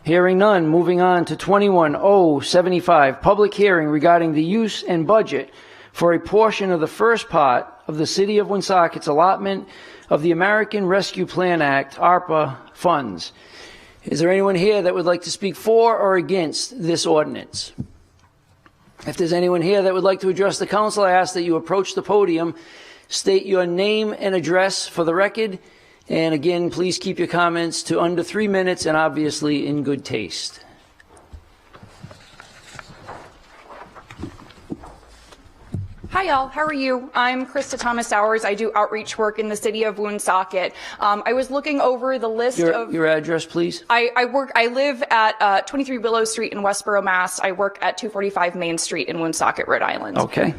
Hearing none, moving on to 21-075, public hearing regarding the use and budget for a portion of the first part of the City of Woonsocket's allotment of the American Rescue Plan Act, ARPA, funds. Is there anyone here that would like to speak for or against this ordinance? If there's anyone here that would like to address the council, I ask that you approach the podium, state your name and address for the record, and again, please keep your comments to under 3 minutes and obviously in good taste. Hi y'all, how are you? I'm Krista Thomas. I do outreach work in the city of Woonsocket. I was looking over the list of... Your address, please? I live at 23 Willow Street in Westboro, Mass. I work at 245 Main Street in Woonsocket, Rhode Island. Okay.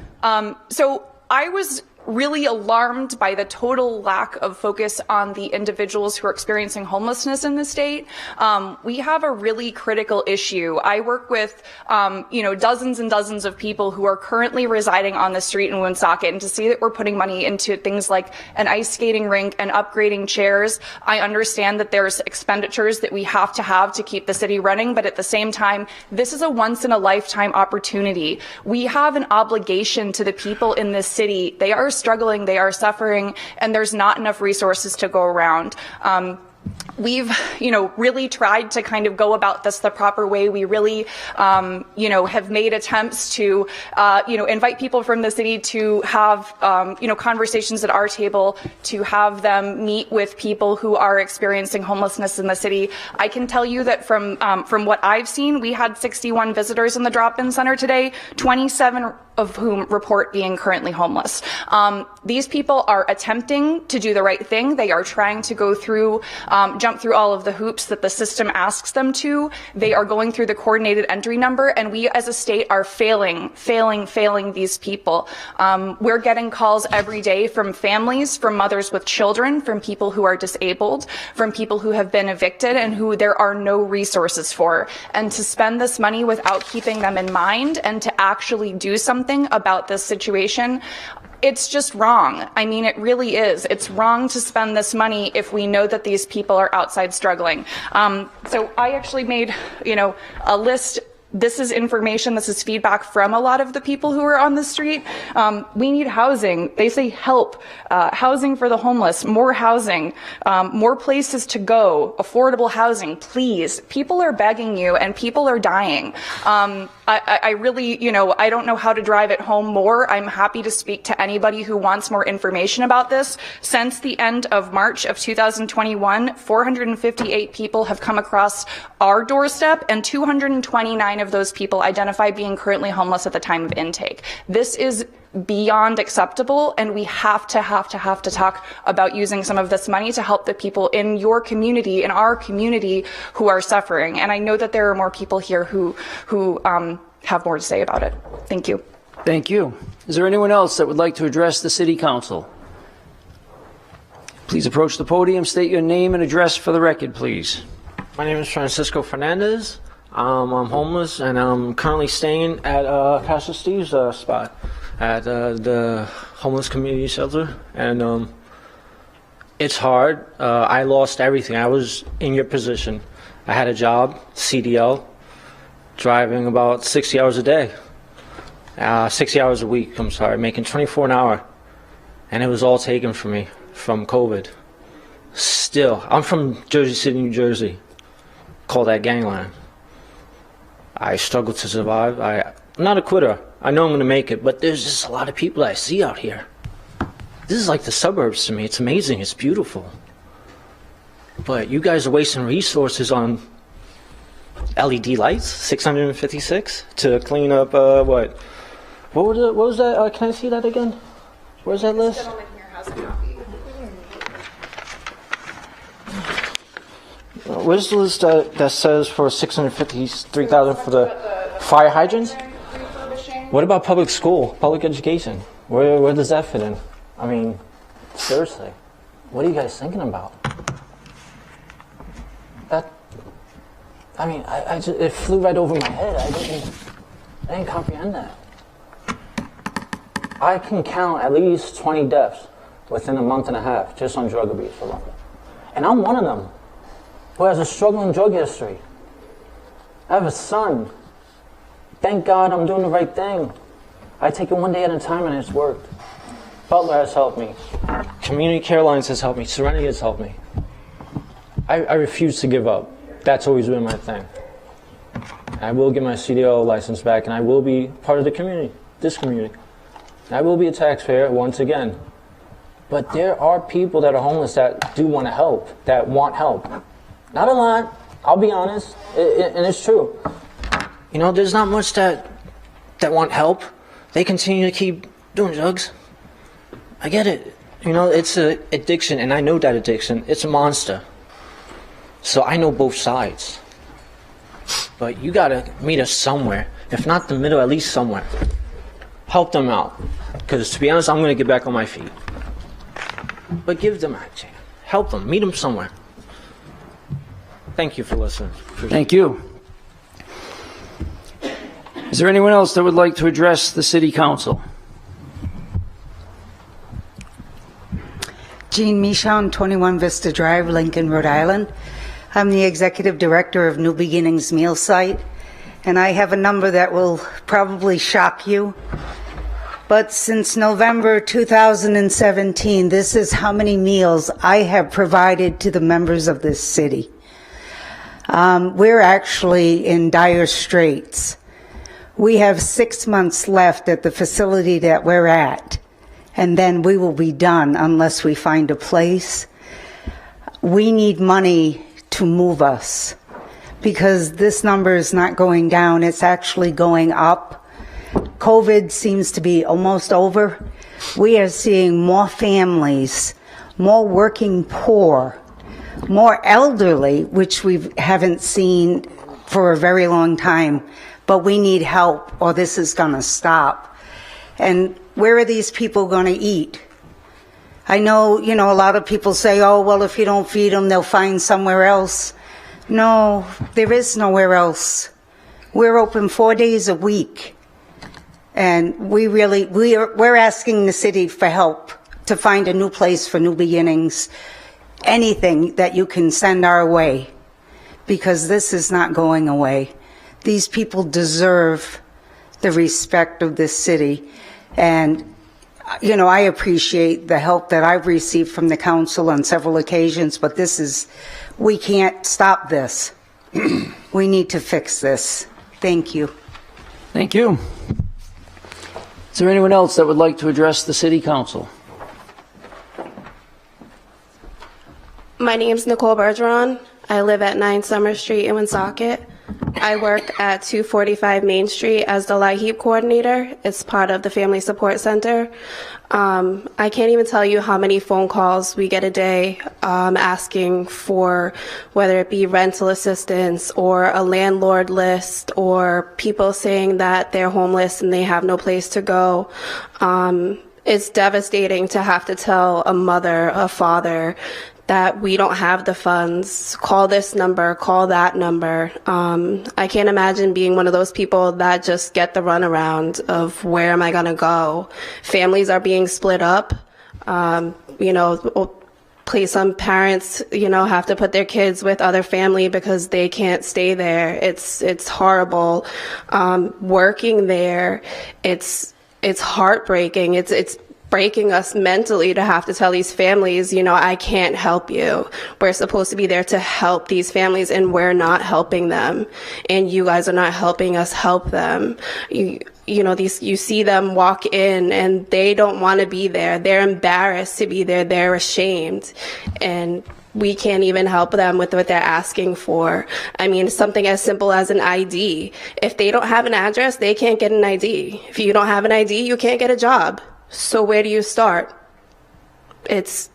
So I was really alarmed by the total lack of focus on the individuals who are experiencing homelessness in the state. We have a really critical issue. I work with, dozens and dozens of people who are currently residing on the street in Woonsocket, and to see that we're putting money into things like an ice skating rink and upgrading chairs, I understand that there's expenditures that we have to keep the city running, but at the same time, this is a once-in-a-lifetime opportunity. We have an obligation to the people in this city. They are struggling, they are suffering, and there's not enough resources to go around. We've, really tried to kind of go about this the proper way. We really, have made attempts to, invite people from the city to have, conversations at our table, to have them meet with people who are experiencing homelessness in the city. I can tell you that from what I've seen, we had 61 visitors in the drop-in center today, 27 of whom report being currently homeless. These people are attempting to do the right thing. They are trying to go through, jump through all of the hoops that the system asks them to. They are going through the coordinated entry number, and we as a state are failing these people. We're getting calls every day from families, from mothers with children, from people who are disabled, from people who have been evicted and who there are no resources for. And to spend this money without keeping them in mind and to actually do something about this situation, it's just wrong. I mean, it really is. It's wrong to spend this money if we know that these people are outside struggling. So I actually made, a list. This is information, this is feedback from a lot of the people who are on the street. We need housing. They say help, housing for the homeless, more housing, more places to go, affordable housing, please. People are begging you and people are dying. I really, I don't know how to drive it home more. I'm happy to speak to anybody who wants more information about this. Since the end of March of 2021, 458 people have come across our doorstep, and 229 of those people identify being currently homeless at the time of intake. This is beyond acceptable, and we have to talk about using some of this money to help the people in your community, in our community, who are suffering. And I know that there are more people here who have more to say about it. Thank you. Thank you. Is there anyone else that would like to address the City Council? Please approach the podium, state your name and address for the record, please. My name is Fernandez. I'm homeless, and I'm currently staying at Pastor Steve's spot at the homeless community shelter. And it's hard. I lost everything. I was in your position. I had a job, CDL, driving about 60 hours a day, 60 hours a week, I'm sorry, making 24 an hour. And it was all taken from me from COVID. Still, I'm from Jersey City, New Jersey. Call that gangland. I struggle to survive. I'm not a quitter. I know I'm going to make it, but there's just a lot of people I see out here. This is like the suburbs to me. It's amazing. It's beautiful. But you guys are wasting resources on LED lights, 656, to clean up, what was that? Can I see that again? Where's that list? This gentleman here has a copy. Where's the list that says for 653,000 for the fire hydrants? What about public school, public education? Where does that fit in? I mean, seriously, what are you guys thinking about? It flew right over my head. I didn't comprehend that. I can count at least 20 deaths within a month and a half just on drug abuse alone. And I'm one of them who has a struggling drug history. I have a son. Thank God I'm doing the right thing. I take it one day at a time and it's worked. Butler has helped me. Community Care Alliance has helped me. Serenity has helped me. I refuse to give up. That's always been my thing. I will get my CDL license back and I will be part of the community, this community. I will be a taxpayer once again. But there are people that are homeless that do want to help, that want help. Not a lot, I'll be honest, and it's true. You know, there's not much that want help. They continue to keep doing drugs. I get it. You know, it's an addiction, and I know that addiction. It's a monster. So I know both sides. But you gotta meet us somewhere. If not the middle, at least somewhere. Help them out. Because to be honest, I'm gonna get back on my feet. But give them a chance. Help them. Meet them somewhere. Thank you for listening. Thank you. Is there anyone else that would like to address the City Council? Jean Mishand, 21 Vista Drive, Lincoln, Rhode Island. I'm the Executive Director of New Beginnings Meal Site, and I have a number that will probably shock you. But since November 2017, this is how many meals I have provided to the members of this city. We're actually in dire straits. We have 6 months left at the facility that we're at, and then we will be done unless we find a place. We need money to move us because this number is not going down, it's actually going up. COVID seems to be almost over. We are seeing more families, more working poor, more elderly, which we haven't seen for a very long time, but we need help or this is going to stop. And where are these people going to eat? I know, a lot of people say, oh, well, if you don't feed them, they'll find somewhere else. No, there is nowhere else. We're open 4 days a week. And we're asking the city for help to find a new place for New Beginnings. Anything that you can send our way, because this is not going away. These people deserve the respect of this city. And, I appreciate the help that I've received from the council on several occasions, but we can't stop this. We need to fix this. Thank you. Thank you. Is there anyone else that would like to address the City Council? My name's Nicole Bergeron. I live at 9 Summer Street in Woonsocket. I work at 245 Main Street as the LIHEAP coordinator. It's part of the Family Support Center. I can't even tell you how many phone calls we get a day asking for whether it be rental assistance or a landlord list or people saying that they're homeless and they have no place to go. It's devastating to have to tell a mother, a father, that we don't have the funds, call this number, call that number. I can't imagine being one of those people that just get the runaround of where am I gonna go? Families are being split up. Some parents, have to put their kids with other family because they can't stay there. It's horrible. Working there, it's heartbreaking. It's breaking us mentally to have to tell these families, I can't help you. We're supposed to be there to help these families and we're not helping them. And you guys are not helping us help them. You see them walk in and they don't want to be there. They're embarrassed to be there. They're ashamed. And we can't even help them with what they're asking for. I mean, something as simple as an ID. If they don't have an address, they can't get an ID. If you don't have an ID, you can't get a job. So where do you start? It's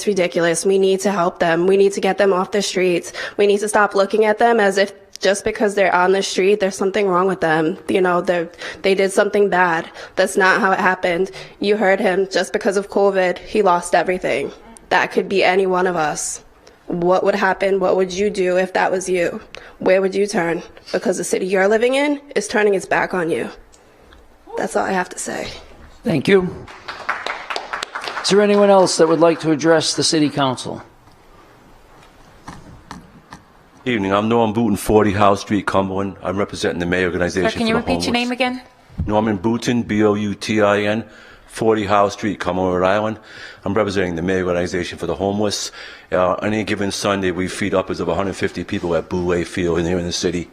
ridiculous. We need to help them. We need to get them off the streets. We need to stop looking at them as if just because they're on the street, there's something wrong with them. They did something bad. That's not how it happened. You heard him. Just because of COVID, he lost everything. That could be any one of us. What would happen? What would you do if that was you? Where would you turn? Because the city you're living in is turning its back on you. That's all I have to say. Thank you. Is there anyone else that would like to address the City Council? Evening, I'm Norman Booton, 40 House Street, Cumberland. I'm representing the May Organization Sir, can you for the repeat your Homeless. name again? Norman Booton, B-O-U-T-I-N, 40 House Street, Cumberland, Rhode Island. I'm representing the May Organization for the Homeless. Any given Sunday, we feed upwards of 150 people at Boulay Field here in the city,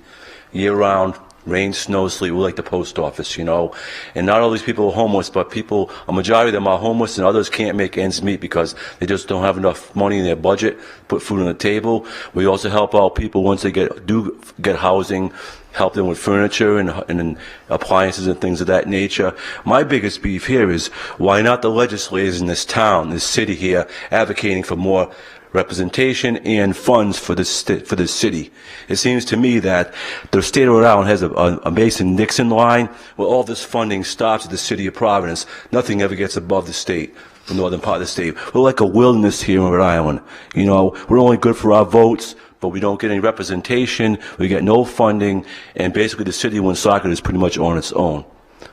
year-round. Rain, snow, sleet, we're like the post office, you know. And not all these people are homeless, but people, a majority of them are homeless, and others can't make ends meet because they just don't have enough money in their budget to put food on the table. We also help out people once they do get housing, help them with furniture and appliances and things of that nature. My biggest beef here is why not the legislators in this town, this city here, advocating for more representation and funds for the city. It seems to me that the state of Rhode Island has a Mason-Dixon line where all this funding stops at the city of Providence. Nothing ever gets above the state, the northern part of the state. We're like a wilderness here in Rhode Island. You know, we're only good for our votes, but we don't get any representation, we get no funding, and basically the city of Woonsocket is pretty much on its own.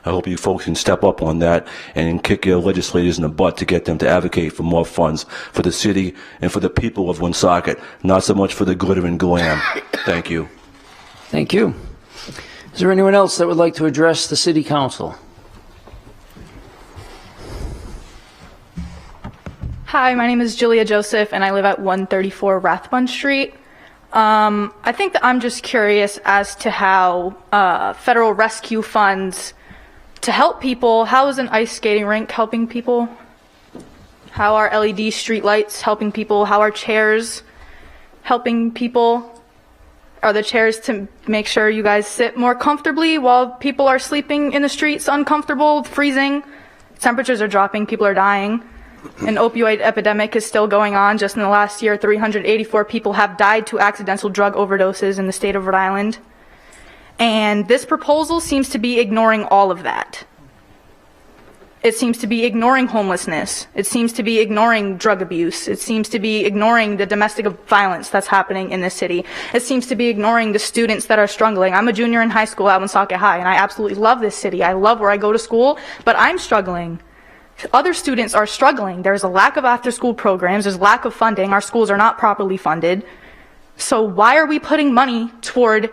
I hope you folks can step up on that and kick your legislators in the butt to get them to advocate for more funds for the city and for the people of Woonsocket, not so much for the glitter and glam. Thank you. Thank you. Is there anyone else that would like to address the City Council? Hi, my name is Julia Joseph, and I live at 134 Rathbun Street. I think that I'm just curious as to how federal rescue funds to help people. How is an ice skating rink helping people? How are LED street lights helping people? How are chairs helping people? Are the chairs to make sure you guys sit more comfortably while people are sleeping in the streets uncomfortable, freezing? Temperatures are dropping, people are dying. An opioid epidemic is still going on. Just in the last year, 384 people have died to accidental drug overdoses in the state of Rhode Island. And this proposal seems to be ignoring all of that. It seems to be ignoring homelessness. It seems to be ignoring drug abuse. It seems to be ignoring the domestic violence that's happening in this city. It seems to be ignoring the students that are struggling. I'm a junior in high school at Woonsocket High, and I absolutely love this city. I love where I go to school, but I'm struggling. Other students are struggling. There's a lack of after-school programs. There's lack of funding. Our schools are not properly funded. So why are we putting money toward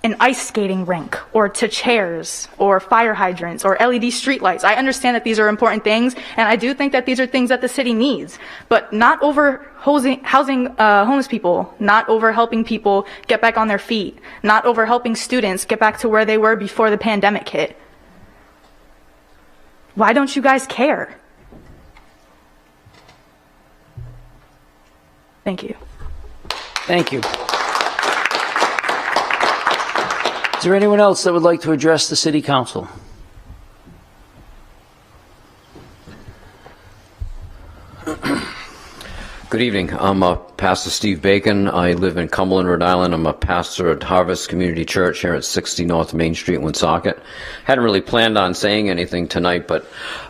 an ice skating rink or to chairs or fire hydrants or LED streetlights? I understand that these are important things, and I do think that these are things that the city needs, but not over housing homeless people, not over helping people get back on their feet, not over helping students get back to where they were before the pandemic hit. Why don't you guys care? Thank you. Thank you. Is there anyone else that would like to address the City Council? Good evening. I'm Pastor Steve Bacon. I live in Cumberland, Rhode Island. I'm a pastor at Harvest Community Church here at 60 North Main Street, Woonsocket. Hadn't really planned on saying anything tonight, but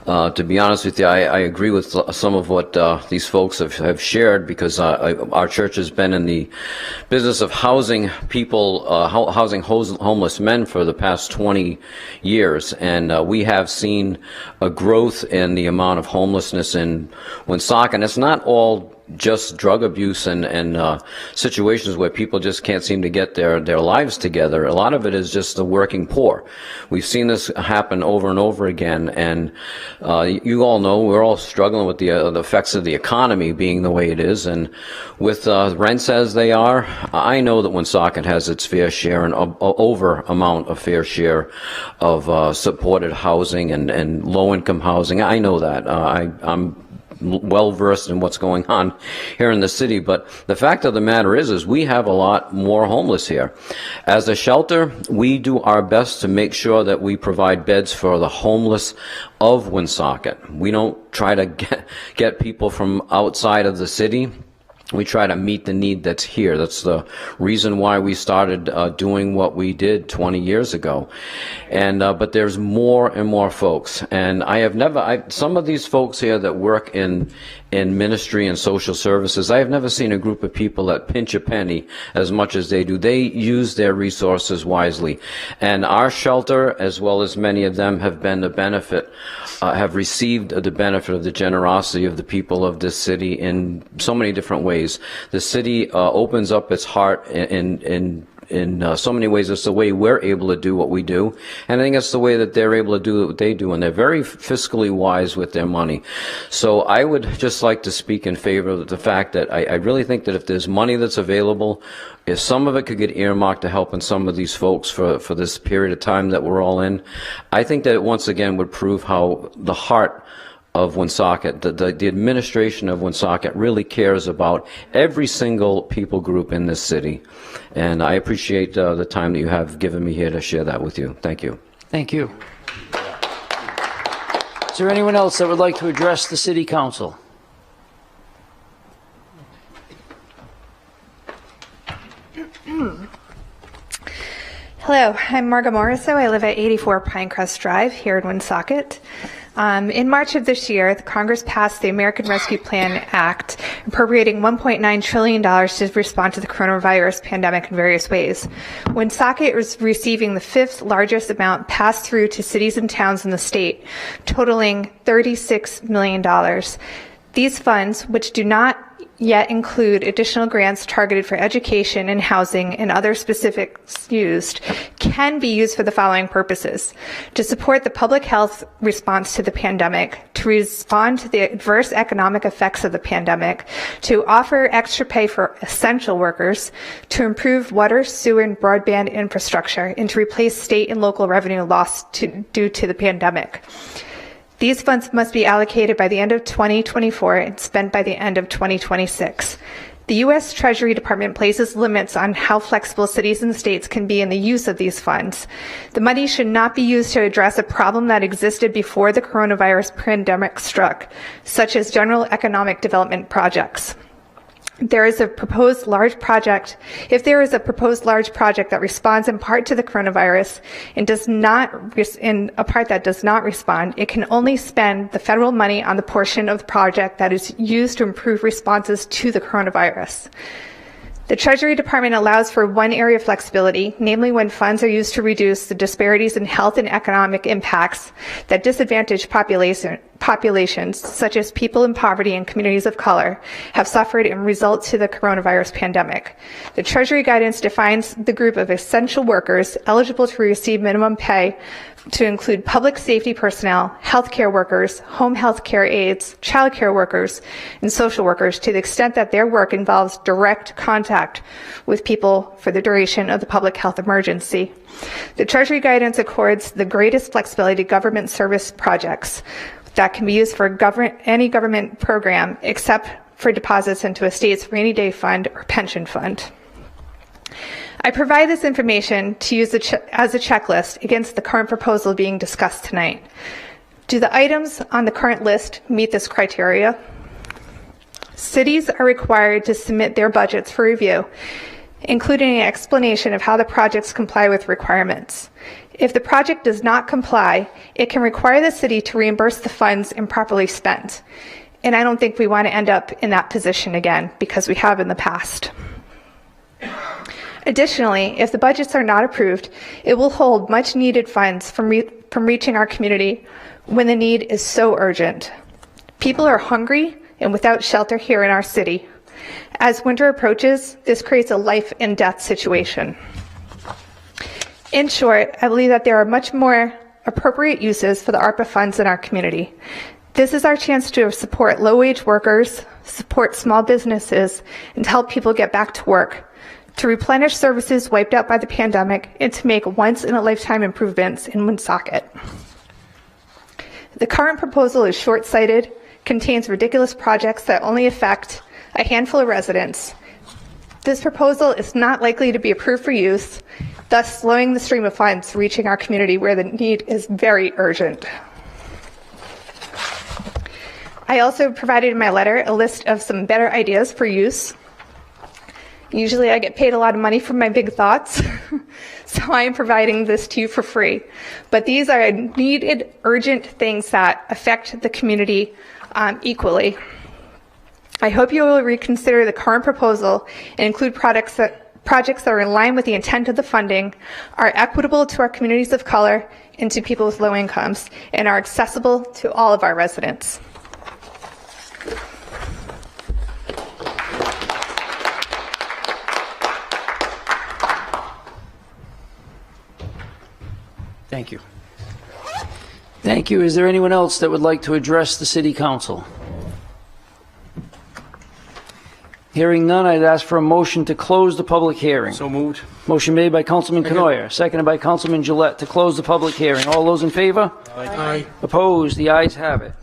to be honest with you, I agree with some of what these folks have shared, because our church has been in the business of housing people, housing homeless men for the past 20 years, and we have seen a growth in the amount of homelessness in Woonsocket. And it's not all just drug abuse and situations where people just can't seem to get their lives together. A lot of it is just the working poor. We've seen this happen over and over again, and you all know we're all struggling with the effects of the economy being the way it is, and with rents as they are, I know that Woonsocket has its fair share and over amount of fair share of supported housing and low-income housing. I know that. I'm well versed in what's going on here in the city, but the fact of the matter is we have a lot more homeless here. As a shelter, we do our best to make sure that we provide beds for the homeless of Woonsocket. We don't try to get people from outside of the city. We try to meet the need that's here. That's the reason why we started doing what we did 20 years ago. And but there's more and more folks. And some of these folks here that work in in ministry and social services, I have never seen a group of people that pinch a penny as much as they do. They use their resources wisely. And our shelter, as well as many of them, have been the benefit, have received the benefit of the generosity of the people of this city in so many different ways. The city opens up its heart in so many ways. It's the way we're able to do what we do, and I think it's the way that they're able to do what they do, and they're very fiscally wise with their money. So I would just like to speak in favor of the fact that I really think that if there's money that's available, if some of it could get earmarked to helping some of these folks for this period of time that we're all in, I think that it once again would prove how the heart of Woonsocket, the administration of Woonsocket really cares about every single people group in this city. And I appreciate the time that you have given me here to share that with you. Thank you. Thank you. Is there anyone else that would like to address the City Council? Hello, I'm Marga Morriso. I live at 84 Pinecrest Drive here in Woonsocket. In March of this year, the Congress passed the American Rescue Plan Act, appropriating $1.9 trillion to respond to the coronavirus pandemic in various ways. Woonsocket is receiving the 5th largest amount passed through to cities and towns in the state, totaling $36 million. These funds, which do not yet include additional grants targeted for education and housing and other specifics used, can be used for the following purposes: to support the public health response to the pandemic, to respond to the adverse economic effects of the pandemic, to offer extra pay for essential workers, to improve water, sewer, and broadband infrastructure, and to replace state and local revenue lost due to the pandemic. These funds must be allocated by the end of 2024 and spent by the end of 2026. The U.S. Treasury Department places limits on how flexible cities and states can be in the use of these funds. The money should not be used to address a problem that existed before the coronavirus pandemic struck, such as general economic development projects. If there is a proposed large project that responds in part to the coronavirus and does not, in a part that does not respond, it can only spend the federal money on the portion of the project that is used to improve responses to the coronavirus. The Treasury Department allows for one area of flexibility, namely when funds are used to reduce the disparities in health and economic impacts that disadvantaged populations, such as people in poverty and communities of color, have suffered in result to the coronavirus pandemic. The Treasury guidance defines the group of essential workers eligible to receive minimum pay to include public safety personnel, healthcare workers, home healthcare aides, childcare workers, and social workers to the extent that their work involves direct contact with people for the duration of the public health emergency. The Treasury guidance accords the greatest flexibility to government service projects that can be used for any government program except for deposits into a state's rainy day fund or pension fund. I provide this information to use as a checklist against the current proposal being discussed tonight. Do the items on the current list meet this criteria? Cities are required to submit their budgets for review, including an explanation of how the projects comply with requirements. If the project does not comply, it can require the city to reimburse the funds improperly spent. And I don't think we want to end up in that position again, because we have in the past. Additionally, if the budgets are not approved, it will hold much needed funds from reaching our community when the need is so urgent. People are hungry and without shelter here in our city. As winter approaches, this creates a life and death situation. In short, I believe that there are much more appropriate uses for the ARPA funds in our community. This is our chance to support low-wage workers, support small businesses, and to help people get back to work, to replenish services wiped out by the pandemic, and to make once-in-a-lifetime improvements in Woonsocket. The current proposal is short-sighted, contains ridiculous projects that only affect a handful of residents. This proposal is not likely to be approved for use, thus slowing the stream of funds reaching our community where the need is very urgent. I also provided in my letter a list of some better ideas for use. Usually I get paid a lot of money for my big thoughts, so I am providing this to you for free. But these are needed, urgent things that affect the community equally. I hope you will reconsider the current proposal and include projects that are in line with the intent of the funding, are equitable to our communities of color and to people with low incomes, and are accessible to all of our residents. Thank you. Thank you. Is there anyone else that would like to address the City Council? Hearing none, I'd ask for a motion to close the public hearing. So moved. Motion made by Councilman Canoyer, seconded by Councilman Gillette to close the public hearing. All those in favor? Aye. Opposed? The ayes have it.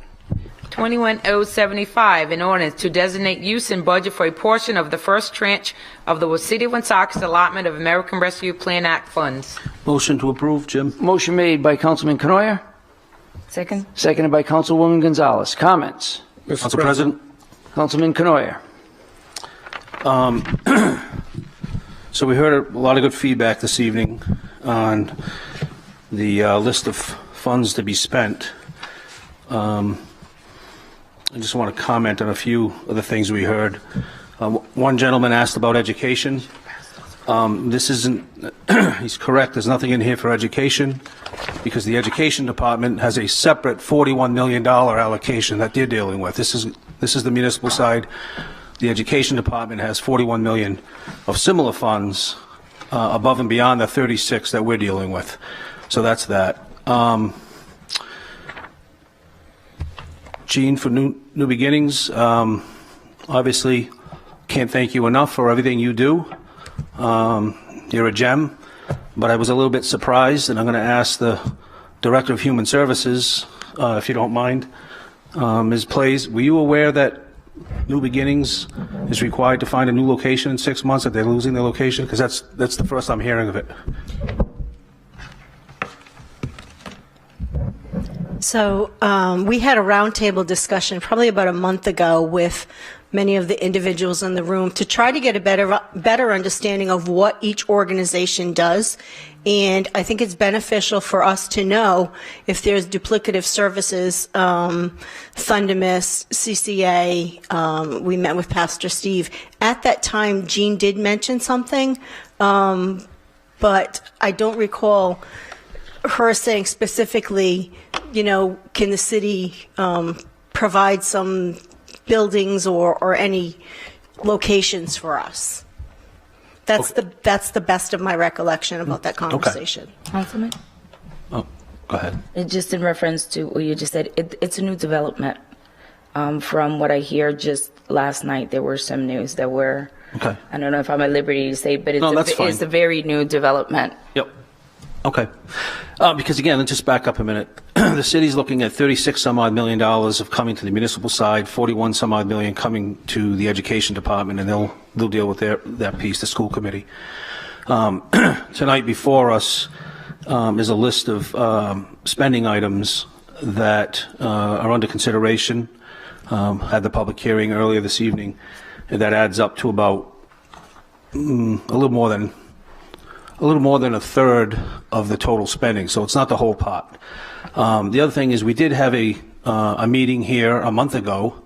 21075, an ordinance to designate use and budget for a portion of the first tranche of the City of Woonsocket's allotment of American Rescue Plan Act funds. Motion to approve, Jim. Motion made by Councilman Canoyer, Second. seconded by Councilwoman Gonzalez. Comments? Council President. Councilman Canoyer. So we heard a lot of good feedback this evening on the list of funds to be spent. I just want to comment on a few of the things we heard. One gentleman asked about education. This isn't, he's correct, there's nothing in here for education because the education department has a separate $41 million allocation that they're dealing with. This is the municipal side. The education department has $41 million of similar funds above and beyond the 36 that we're dealing with. So that's that. Gene, for New Beginnings, obviously can't thank you enough for everything you do. You're a gem, but I was a little bit surprised, and I'm going to ask the Director of Human Services, if you don't mind. Ms. Plays, were you aware that New Beginnings is required to find a new location in 6 months, that they're losing their location? Because that's the first I'm hearing of it. So we had a roundtable discussion probably about a month ago with many of the individuals in the room to try to get a better understanding of what each organization does. And I think it's beneficial for us to know if there's duplicative services, Thundermiss, CCA. We met with Pastor Steve. At that time, Jean did mention something, but I don't recall her saying specifically, you know, can the city provide some buildings or any locations for us? That's the best of my recollection about that conversation. Okay. Councilman? Oh, go ahead. Just in reference to what you just said, it's a new development. From what I hear, just last night there were some news that were, okay. I don't know if I'm at liberty to say, but it's a very new development. Yep. Okay. Because again, let's just back up a minute. The city's looking at 36 some odd million dollars of coming to the municipal side, 41 some odd million coming to the education department, and they'll deal with that piece, the school committee. Tonight before us is a list of spending items that are under consideration. Had the public hearing earlier this evening, and that adds up to about a little more than a third of the total spending, so it's not the whole pot. The other thing is we did have a meeting here a month ago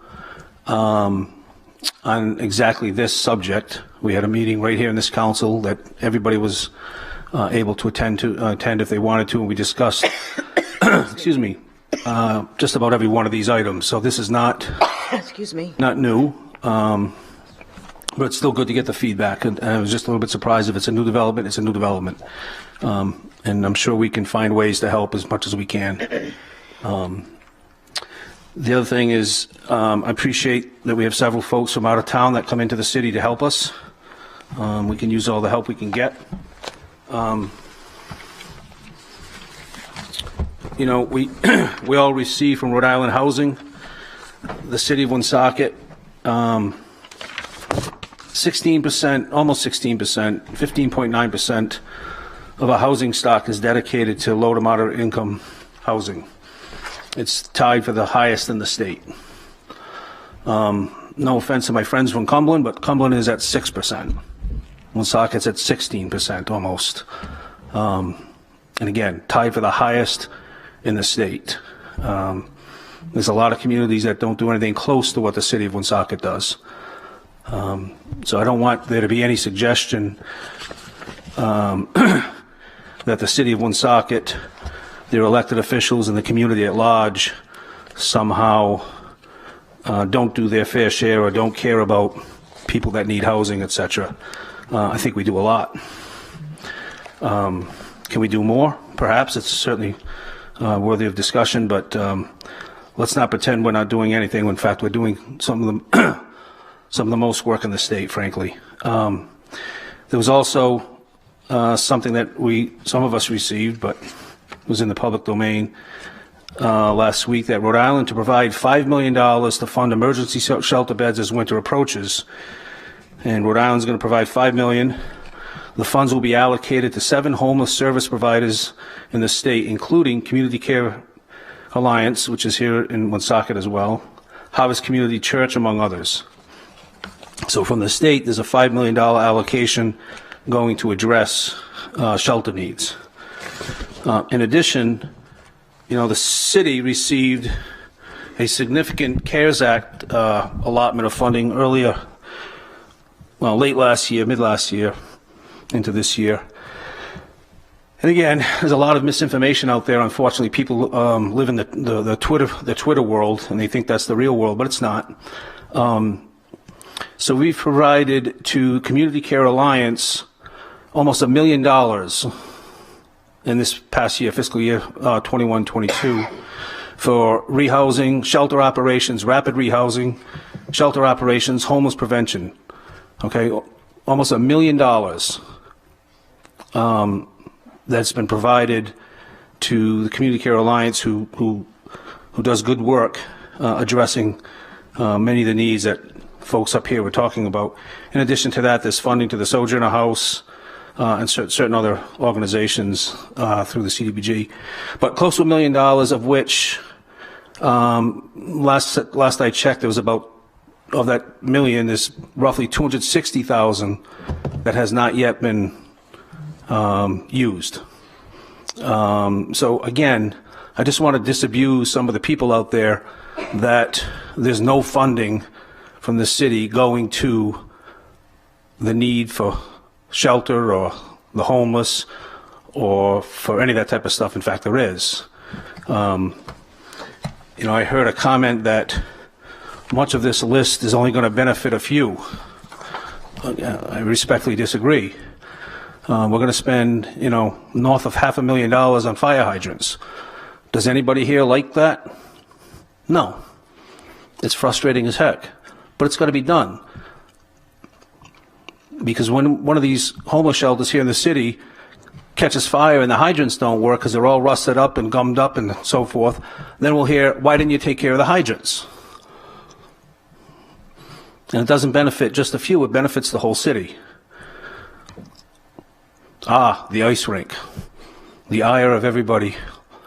on exactly this subject. We had a meeting right here in this council that everybody was able to attend if they wanted to, and we discussed excuse me, just about every one of these items. So this is not not new. But it's still good to get the feedback, and I was just a little bit surprised. If it's a new development, it's a new development. And I'm sure we can find ways to help as much as we can. The other thing is, I appreciate that we have several folks from out of town that come into the city to help us. We can use all the help we can get. You know, we all receive from Rhode Island Housing, the city of Woonsocket, 16%, almost 16%, 15.9% of our housing stock is dedicated to low to moderate income housing. It's tied for the highest in the state. No offense to my friends from Cumberland, but Cumberland is at 6%. Woonsocket's at 16% almost. And again, tied for the highest in the state. There's a lot of communities that don't do anything close to what the city of Woonsocket does. So I don't want there to be any suggestion that the city of Woonsocket, their elected officials, and the community at large somehow don't do their fair share or don't care about people that need housing, etc. I think we do a lot. Can we do more? Perhaps. It's certainly worthy of discussion, but let's not pretend we're not doing anything. In fact, we're doing some of the most work in the state, frankly. There was also something that some of us received, but was in the public domain last week, that Rhode Island to provide $5 million to fund emergency shelter beds as winter approaches. And Rhode Island's going to provide $5 million. The funds will be allocated to 7 homeless service providers in the state, including Community Care Alliance, which is here in Woonsocket as well, Harvest Community Church, among others. So from the state, there's a $5 million allocation going to address shelter needs. In addition, the city received a significant CARES Act allotment of funding late last year, mid last year, into this year. And again, there's a lot of misinformation out there. Unfortunately, people live in the Twitter world, and they think that's the real world, but it's not. So we've provided to Community Care Alliance almost $1 million in this past year, fiscal year 21-22, for rehousing, shelter operations, rapid rehousing, shelter operations, homeless prevention. Okay, almost $1 million that's been provided to the Community Care Alliance, who does good work addressing many of the needs that folks up here were talking about. In addition to that, there's funding to the Sojourner House and certain other organizations through the CDBG. But close to $1 million, of which last I checked, there was of that million, there's roughly 260,000 that has not yet been used. So again, I just want to disabuse some of the people out there that there's no funding from the city going to the need for shelter or the homeless or for any of that type of stuff. In fact, there is. I heard a comment that much of this list is only going to benefit a few. I respectfully disagree. We're going to spend, north of $500,000 on fire hydrants. Does anybody here like that? No. It's frustrating as heck, but it's got to be done. Because when one of these homeless shelters here in the city catches fire and the hydrants don't work because they're all rusted up and gummed up and so forth, then we'll hear, why didn't you take care of the hydrants? And it doesn't benefit just a few, it benefits the whole city. The ice rink. The ire of everybody,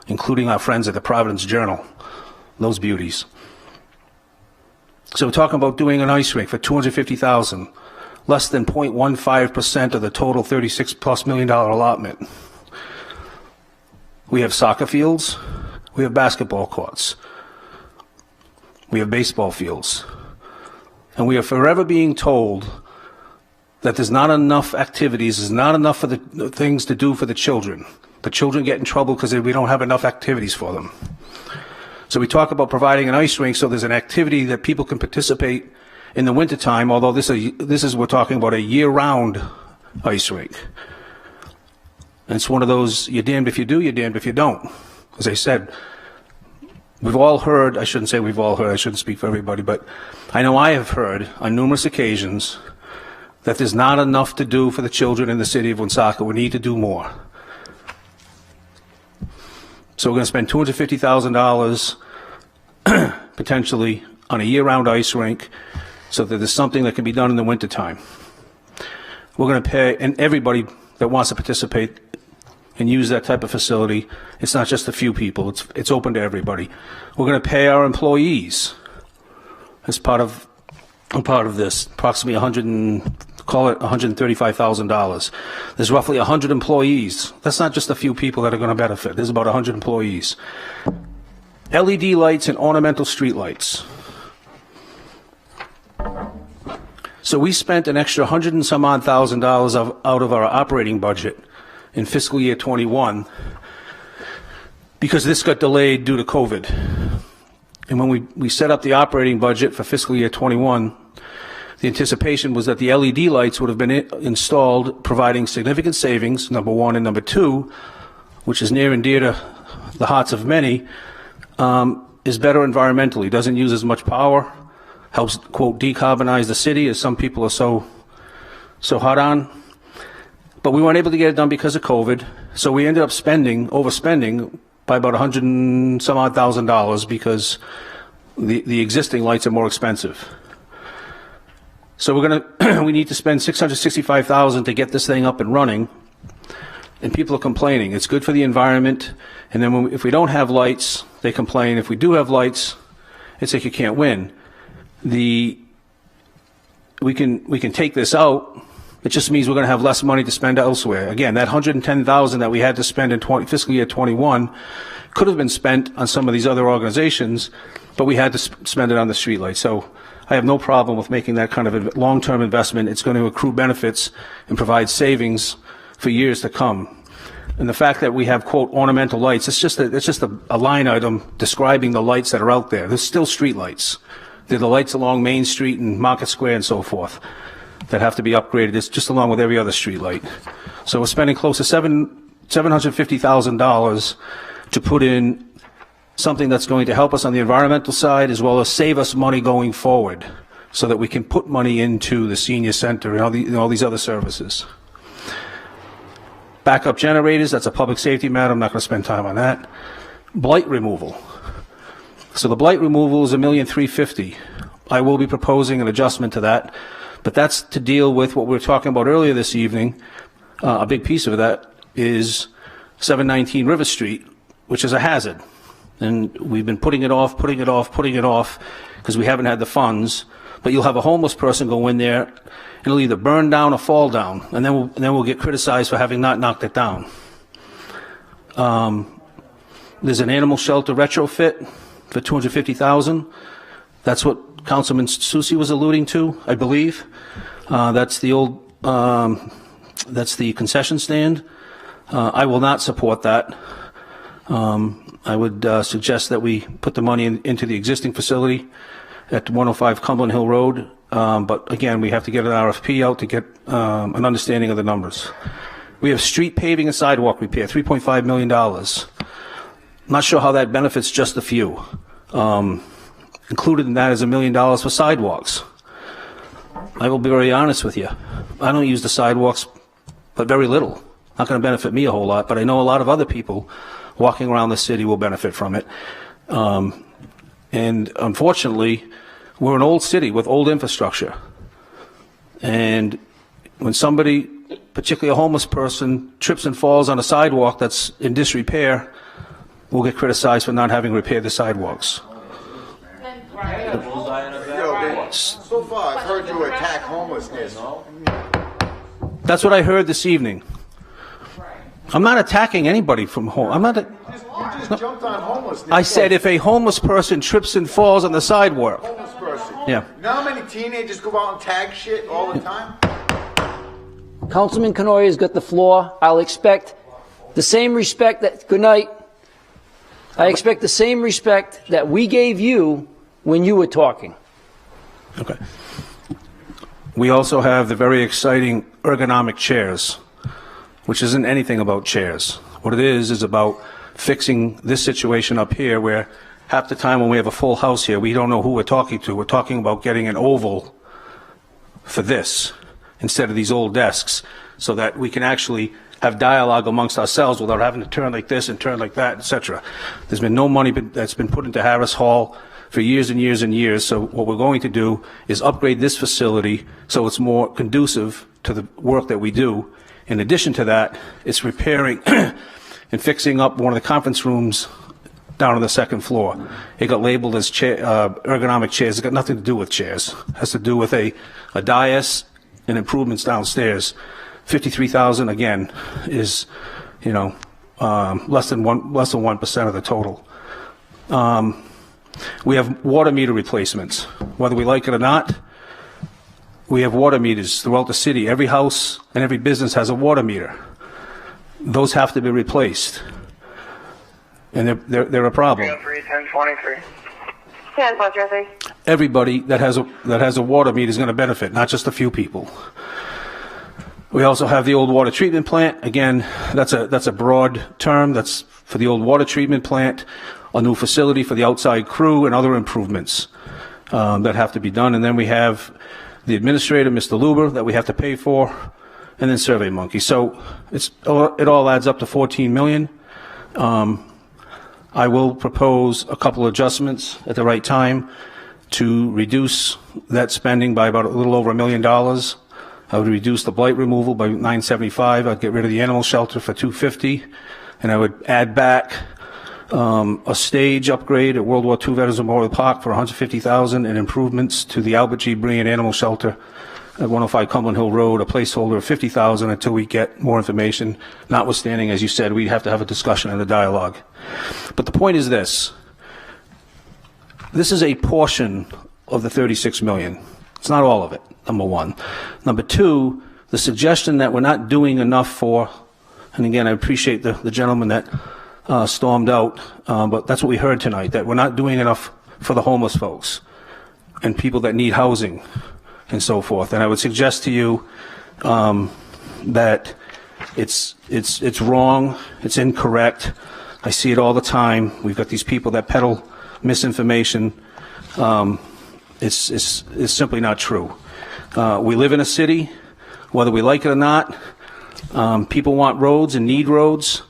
including our friends at the Providence Journal. Those beauties. So we're talking about doing an ice rink for $250,000, less than 0.15% of the total $36+ million allotment. We have soccer fields, we have basketball courts, we have baseball fields, and we are forever being told that there's not enough activities, there's not enough of the things to do for the children. The children get in trouble because we don't have enough activities for them. So we talk about providing an ice rink so there's an activity that people can participate in the wintertime, although we're talking about a year-round ice rink. And it's one of those, you're damned if you do, you're damned if you don't. As I said, we've all heard, I shouldn't say we've all heard, I shouldn't speak for everybody, but I know I have heard on numerous occasions that there's not enough to do for the children in the city of Woonsocket. We need to do more. So we're going to spend $250,000 potentially on a year-round ice rink so that there's something that can be done in the wintertime. We're going to pay, and everybody that wants to participate and use that type of facility, it's not just a few people, it's open to everybody. We're going to pay our employees as part of this, approximately $135,000. There's roughly 100 employees. That's not just a few people that are going to benefit. There's about 100 employees. LED lights and ornamental street lights. So we spent an extra $100 and some odd thousand out of our operating budget in fiscal year 21 because this got delayed due to COVID. And when we set up the operating budget for fiscal year 21, the anticipation was that the LED lights would have been installed, providing significant savings, number one, and number two, which is near and dear to the hearts of many, is better environmentally, doesn't use as much power, helps, quote, decarbonize the city, as some people are so hot on. But we weren't able to get it done because of COVID, so we ended up overspending by about $100 and some odd thousand because the existing lights are more expensive. So we need to spend $665,000 to get this thing up and running, and people are complaining. It's good for the environment, and then if we don't have lights, they complain. If we do have lights, it's like you can't win. We can take this out. It just means we're going to have less money to spend elsewhere. Again, that $110,000 that we had to spend in fiscal year 21 could have been spent on some of these other organizations, but we had to spend it on the streetlights. So I have no problem with making that kind of a long-term investment. It's going to accrue benefits and provide savings for years to come. And the fact that we have, quote, ornamental lights, it's just a line item describing the lights that are out there. There's still streetlights. They're the lights along Main Street and Market Square and so forth that have to be upgraded. It's just along with every other street light. So we're spending close to $750,000 to put in something that's going to help us on the environmental side as well as save us money going forward so that we can put money into the senior center and all these other services. Backup generators, that's a public safety matter. I'm not going to spend time on that. Blight removal. So the blight removal is $1,350,000. I will be proposing an adjustment to that, but that's to deal with what we were talking about earlier this evening. A big piece of that is 719 River Street, which is a hazard. And we've been putting it off because we haven't had the funds. But you'll have a homeless person go in there, and it'll either burn down or fall down, and then we'll get criticized for having not knocked it down. There's an animal shelter retrofit for $250,000. That's what Councilman Susi was alluding to, I believe. That's the concession stand. I will not support that. I would suggest that we put the money into the existing facility at 105 Cumberland Hill Road. But again, we have to get an RFP out to get an understanding of the numbers. We have street paving and sidewalk repair, $3.5 million. Not sure how that benefits just a few. Included in that is $1 million for sidewalks. I will be very honest with you. I don't use the sidewalks, but very little. Not going to benefit me a whole lot, but I know a lot of other people walking around the city will benefit from it. And unfortunately, we're an old city with old infrastructure. And when somebody, particularly a homeless person, trips and falls on a sidewalk that's in disrepair, we'll get criticized for not having repaired the sidewalks. So far, I've heard you attack homelessness. That's what I heard this evening. I'm not attacking anybody from home. I'm not. You just jumped on homelessness. I said if a homeless person trips and falls on the sidewalk. Homeless person. Yeah. You know how many teenagers go out and tag shit all the time? Councilman Canoia's got the floor. I'll expect the same respect that, good night. I expect the same respect that we gave you when you were talking. Okay. We also have the very exciting ergonomic chairs, which isn't anything about chairs. What it is about fixing this situation up here where half the time when we have a full house here, we don't know who we're talking to. We're talking about getting an oval for this instead of these old desks so that we can actually have dialogue amongst ourselves without having to turn like this and turn like that, etc. There's been no money that's been put into Harris Hall for years and years and years. So what we're going to do is upgrade this facility so it's more conducive to the work that we do. In addition to that, it's repairing and fixing up one of the conference rooms down on the second floor. It got labeled as ergonomic chairs. It's got nothing to do with chairs. It has to do with a dais and improvements downstairs. $53,000 again is, less than 1% of the total. We have water meter replacements. Whether we like it or not, we have water meters throughout the city. Every house and every business has a water meter. Those have to be replaced. And they're a problem. 1023. Everybody that has a water meter is going to benefit, not just a few people. We also have the old water treatment plant. Again, that's a broad term. That's for the old water treatment plant, a new facility for the outside crew, and other improvements that have to be done. And then we have the administrator, Mr. Luber, that we have to pay for, and then SurveyMonkey. So it all adds up to $14 million. I will propose a couple of adjustments at the right time to reduce that spending by about a little over $1 million. I would reduce the blight removal by $975. I'd get rid of the animal shelter for $250, and I would add back a stage upgrade at World War II Veterans Memorial Park for $150,000, and improvements to the Albert G. Brian Animal Shelter at 105 Cumberland Hill Road, a placeholder of $50,000 until we get more information. Notwithstanding, as you said, we have to have a discussion and a dialogue. But the point is this: this is a portion of the $36 million. It's not all of it. Number one. Number two, the suggestion that we're not doing enough for, and again, I appreciate the gentleman that stormed out, but that's what we heard tonight, that we're not doing enough for the homeless folks and people that need housing and so forth. And I would suggest to you that it's wrong, it's incorrect. I see it all the time. We've got these people that peddle misinformation. It's simply not true. We live in a city, whether we like it or not. People want roads and need roads.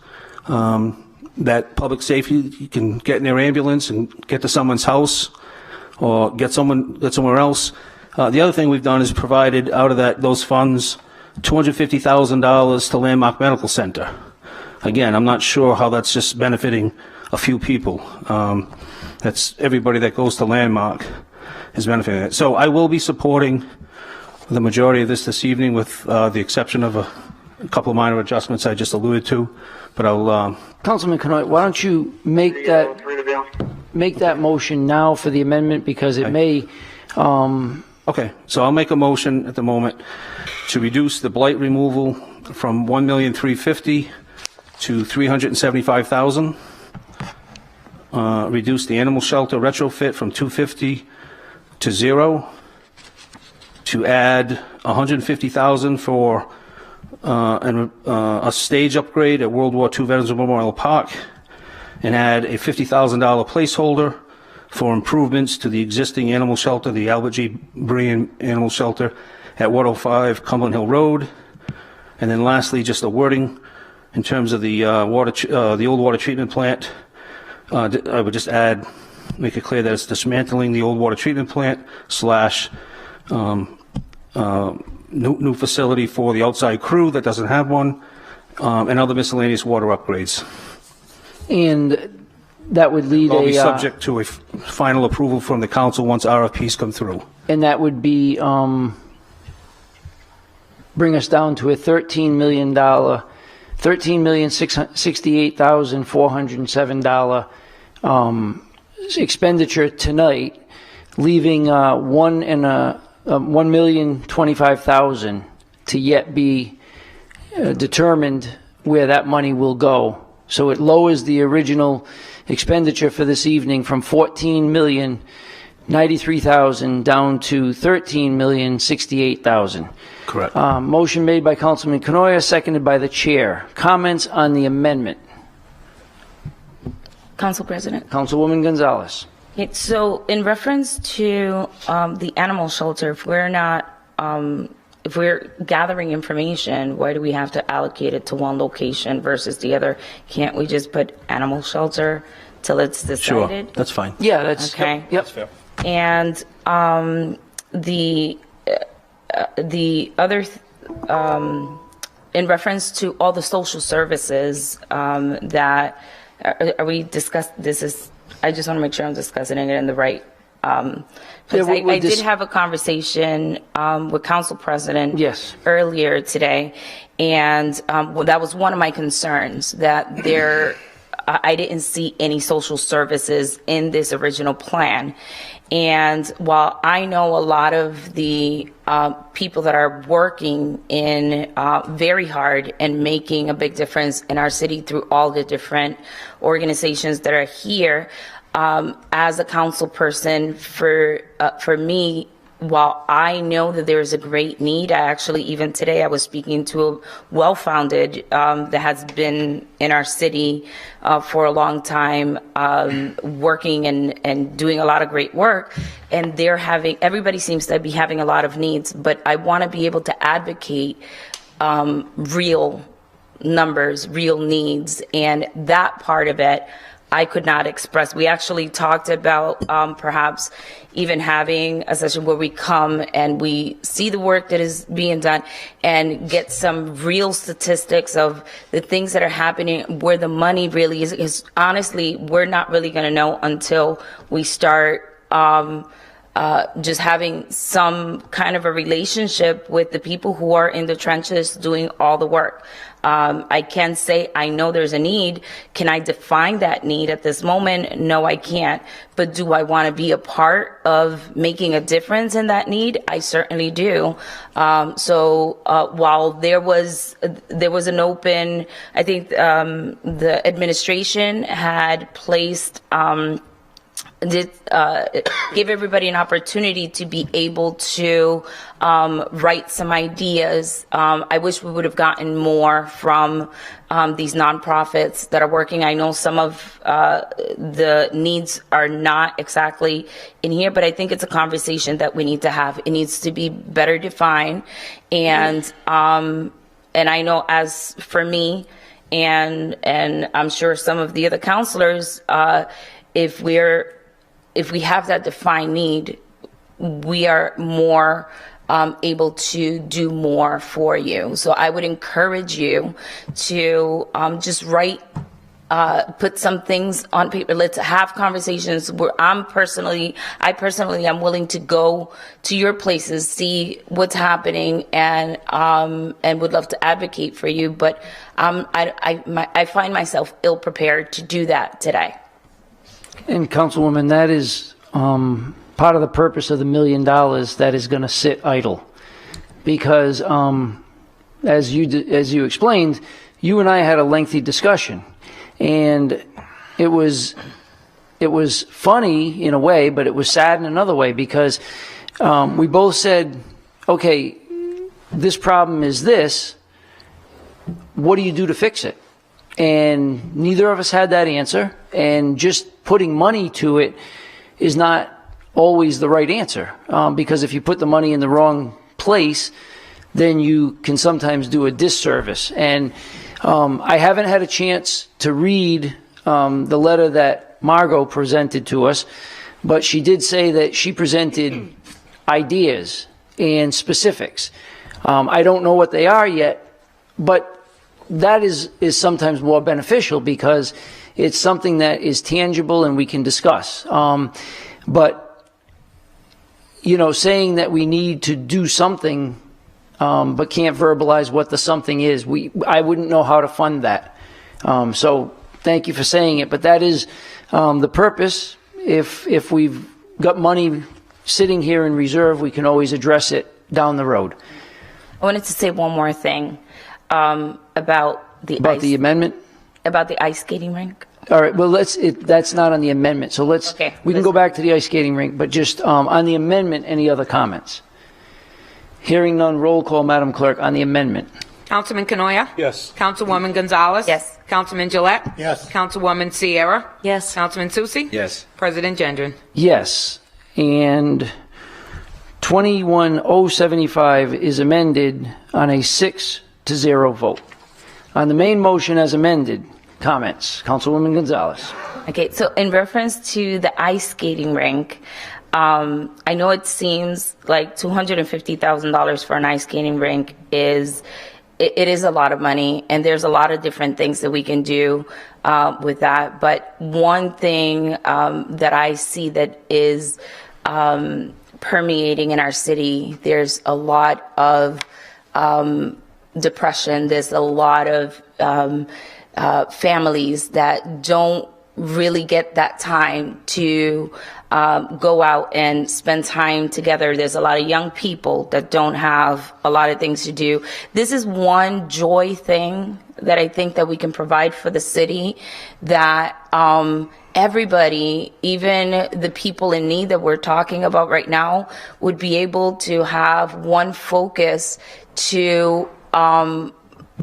That public safety, you can get in their ambulance and get to someone's house or get somewhere else. The other thing we've done is provided out of those funds $250,000 to Landmark Medical Center. Again, I'm not sure how that's just benefiting a few people. That's everybody that goes to Landmark is benefiting it. So I will be supporting the majority of this evening, with the exception of a couple of minor adjustments I just alluded to. But I'll Councilman Canoy, why don't you make that motion now for the amendment, because it may. Okay, so I'll make a motion at the moment to reduce the blight removal from $1,350,000 to $375,000. Reduce the animal shelter retrofit from $250,000 to $0. To add $150,000 for a stage upgrade at World War II Veterans Memorial Park, and add a $50,000 placeholder for improvements to the existing animal shelter, the Albert G. Brian Animal Shelter at 105 Cumberland Hill Road. And then lastly, just the wording in terms of the old water treatment plant. I would just make it clear that it's dismantling the old water treatment plant / new facility for the outside crew that doesn't have one, and other miscellaneous water upgrades. And that would lead It'll be subject to a final approval from the council once RFPs come through. And that would be bring us down to a $13,668,407 expenditure tonight, leaving $1,025,000 to yet be determined where that money will go. So it lowers the original expenditure for this evening from $14,093,000 down to $13,068,000. Correct. Motion made by Councilman Canoia, seconded by the chair. Comments on the amendment? Council President. Councilwoman Gonzalez. So in reference to the animal shelter, if we're gathering information, why do we have to allocate it to one location versus the other? Can't we just put animal shelter till it's decided? Sure, that's fine. Yeah, that's okay. Yep. That's fair. And the other, in reference to all the social services that are we discussed? I just want to make sure I'm discussing it in the right place. I did have a conversation with Council President earlier today, and that was one of my concerns, that there I didn't see any social services in this original plan. And while I know a lot of the people that are working in very hard and making a big difference in our city through all the different organizations that are here, as a council person, for me, while I know that there is a great need, I actually, even today, I was speaking to a well-founded that has been in our city for a long time, working and doing a lot of great work. And everybody seems to be having a lot of needs, but I want to be able to advocate real numbers, real needs, and that part of it I could not express. We actually talked about perhaps even having a session where we come and we see the work that is being done and get some real statistics of the things that are happening, where the money really is. Because honestly, we're not really going to know until we start just having some kind of a relationship with the people who are in the trenches doing all the work. I can say I know there's a need. Can I define that need at this moment? No, I can't. But do I want to be a part of making a difference in that need? I certainly do. So while there was an open, I think the administration had placed give everybody an opportunity to be able to write some ideas. I wish we would have gotten more from these nonprofits that are working. I know some of the needs are not exactly in here, but I think it's a conversation that we need to have. It needs to be better defined, and I know, as for me, and I'm sure some of the other counselors, if we have that defined need, we are more able to do more for you. So I would encourage you to just write, put some things on paper. Let's have conversations where I personally am willing to go to your places, see what's happening, and would love to advocate for you. But I find myself ill prepared to do that today. And Councilwoman, that is part of the purpose of the $1 million that is going to sit idle, because as you explained, you and I had a lengthy discussion, and it was funny in a way, but it was sad in another way, because we both said, okay, this problem is this. What do you do to fix it? And neither of us had that answer, and just putting money to it is not always the right answer, because if you put the money in the wrong place, then you can sometimes do a disservice. And I haven't had a chance to read the letter that Margot presented to us, but she did say that she presented ideas and specifics. I don't know what they are yet, but that is sometimes more beneficial, because it's something that is tangible and we can discuss. But, saying that we need to do something, but can't verbalize what the something is, I wouldn't know how to fund that. So thank you for saying it, but that is the purpose. If we've got money sitting here in reserve, we can always address it down the road. I wanted to say one more thing. About the amendment? About the ice skating rink? All right, well, that's not on the amendment, so we can go back to the ice skating rink, but just on the amendment, any other comments? Hearing none, roll call, Madam Clerk, on the amendment. Councilman Canoia? Yes. Councilwoman Gonzalez? Yes. Councilman Gillette? Yes. Councilwoman Sierra? Yes. Councilman Susi? Yes. President Gendron? Yes, and 21075 is amended on a 6-0 vote. On the main motion as amended, comments. Councilwoman Gonzalez. Okay, so in reference to the ice skating rink, I know it seems like $250,000 for an ice skating rink is a lot of money, and there's a lot of different things that we can do with that. But one thing that I see that is permeating in our city, there's a lot of depression. There's a lot of families that don't really get that time to go out and spend time together. There's a lot of young people that don't have a lot of things to do. This is one joy thing that I think that we can provide for the city, that everybody, even the people in need that we're talking about right now, would be able to have one focus to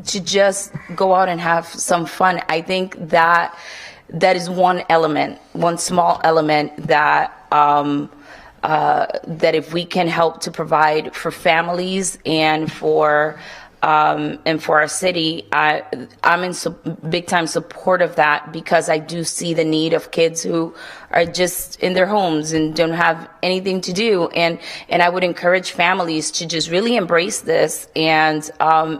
just go out and have some fun. I think that is one element, one small element that that if we can help to provide for families and for our city, I'm in big time support of that, because I do see the need of kids who are just in their homes and don't have anything to do. And I would encourage families to just really embrace this and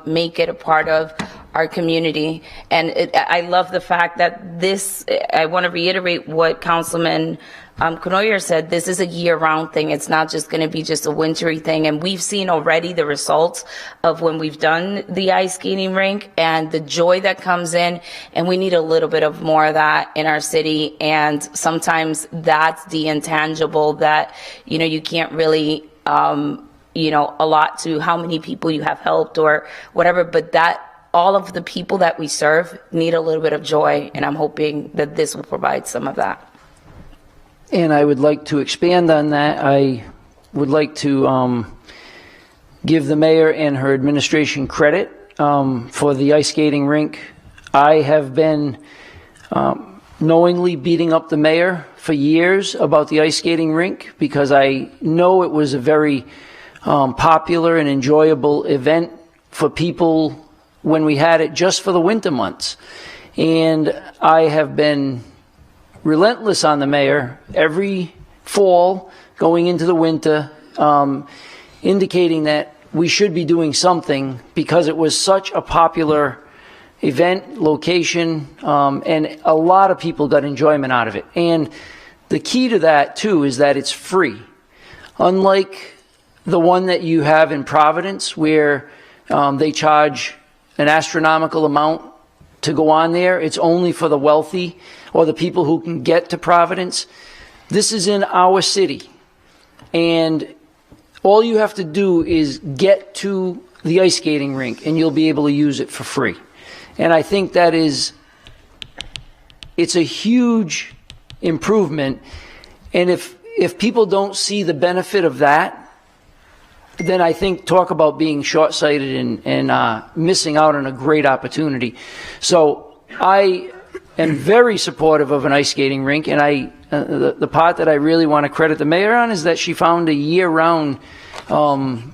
make it a part of our community. And I love the fact that this, I want to reiterate what Councilman Conoyer said, this is a year-round thing. It's not just going to be just a wintry thing. And we've seen already the results of when we've done the ice skating rink and the joy that comes in. And we need a little bit of more of that in our city. And sometimes that's the intangible that, you know, you can't really, you know, allot to how many people you have helped or whatever, but that all of the people that we serve need a little bit of joy. And I'm hoping that this will provide some of that. And I would like to expand on that. I would like to give the mayor and her administration credit for the ice skating rink. I have been knowingly beating up the mayor for years about the ice skating rink, because I know it was a very popular and enjoyable event for people when we had it just for the winter months. And I have been relentless on the mayor every fall going into the winter, indicating that we should be doing something, because it was such a popular event, location, and a lot of people got enjoyment out of it. And the key to that too is that it's free. Unlike the one that you have in Providence, where they charge an astronomical amount to go on there, it's only for the wealthy or the people who can get to Providence. This is in our city, and all you have to do is get to the ice skating rink and you'll be able to use it for free. And I think that it's a huge improvement. And if people don't see the benefit of that, then I think talk about being short-sighted and missing out on a great opportunity. So I am very supportive of an ice skating rink, and the part that I really want to credit the mayor on is that she found a year-round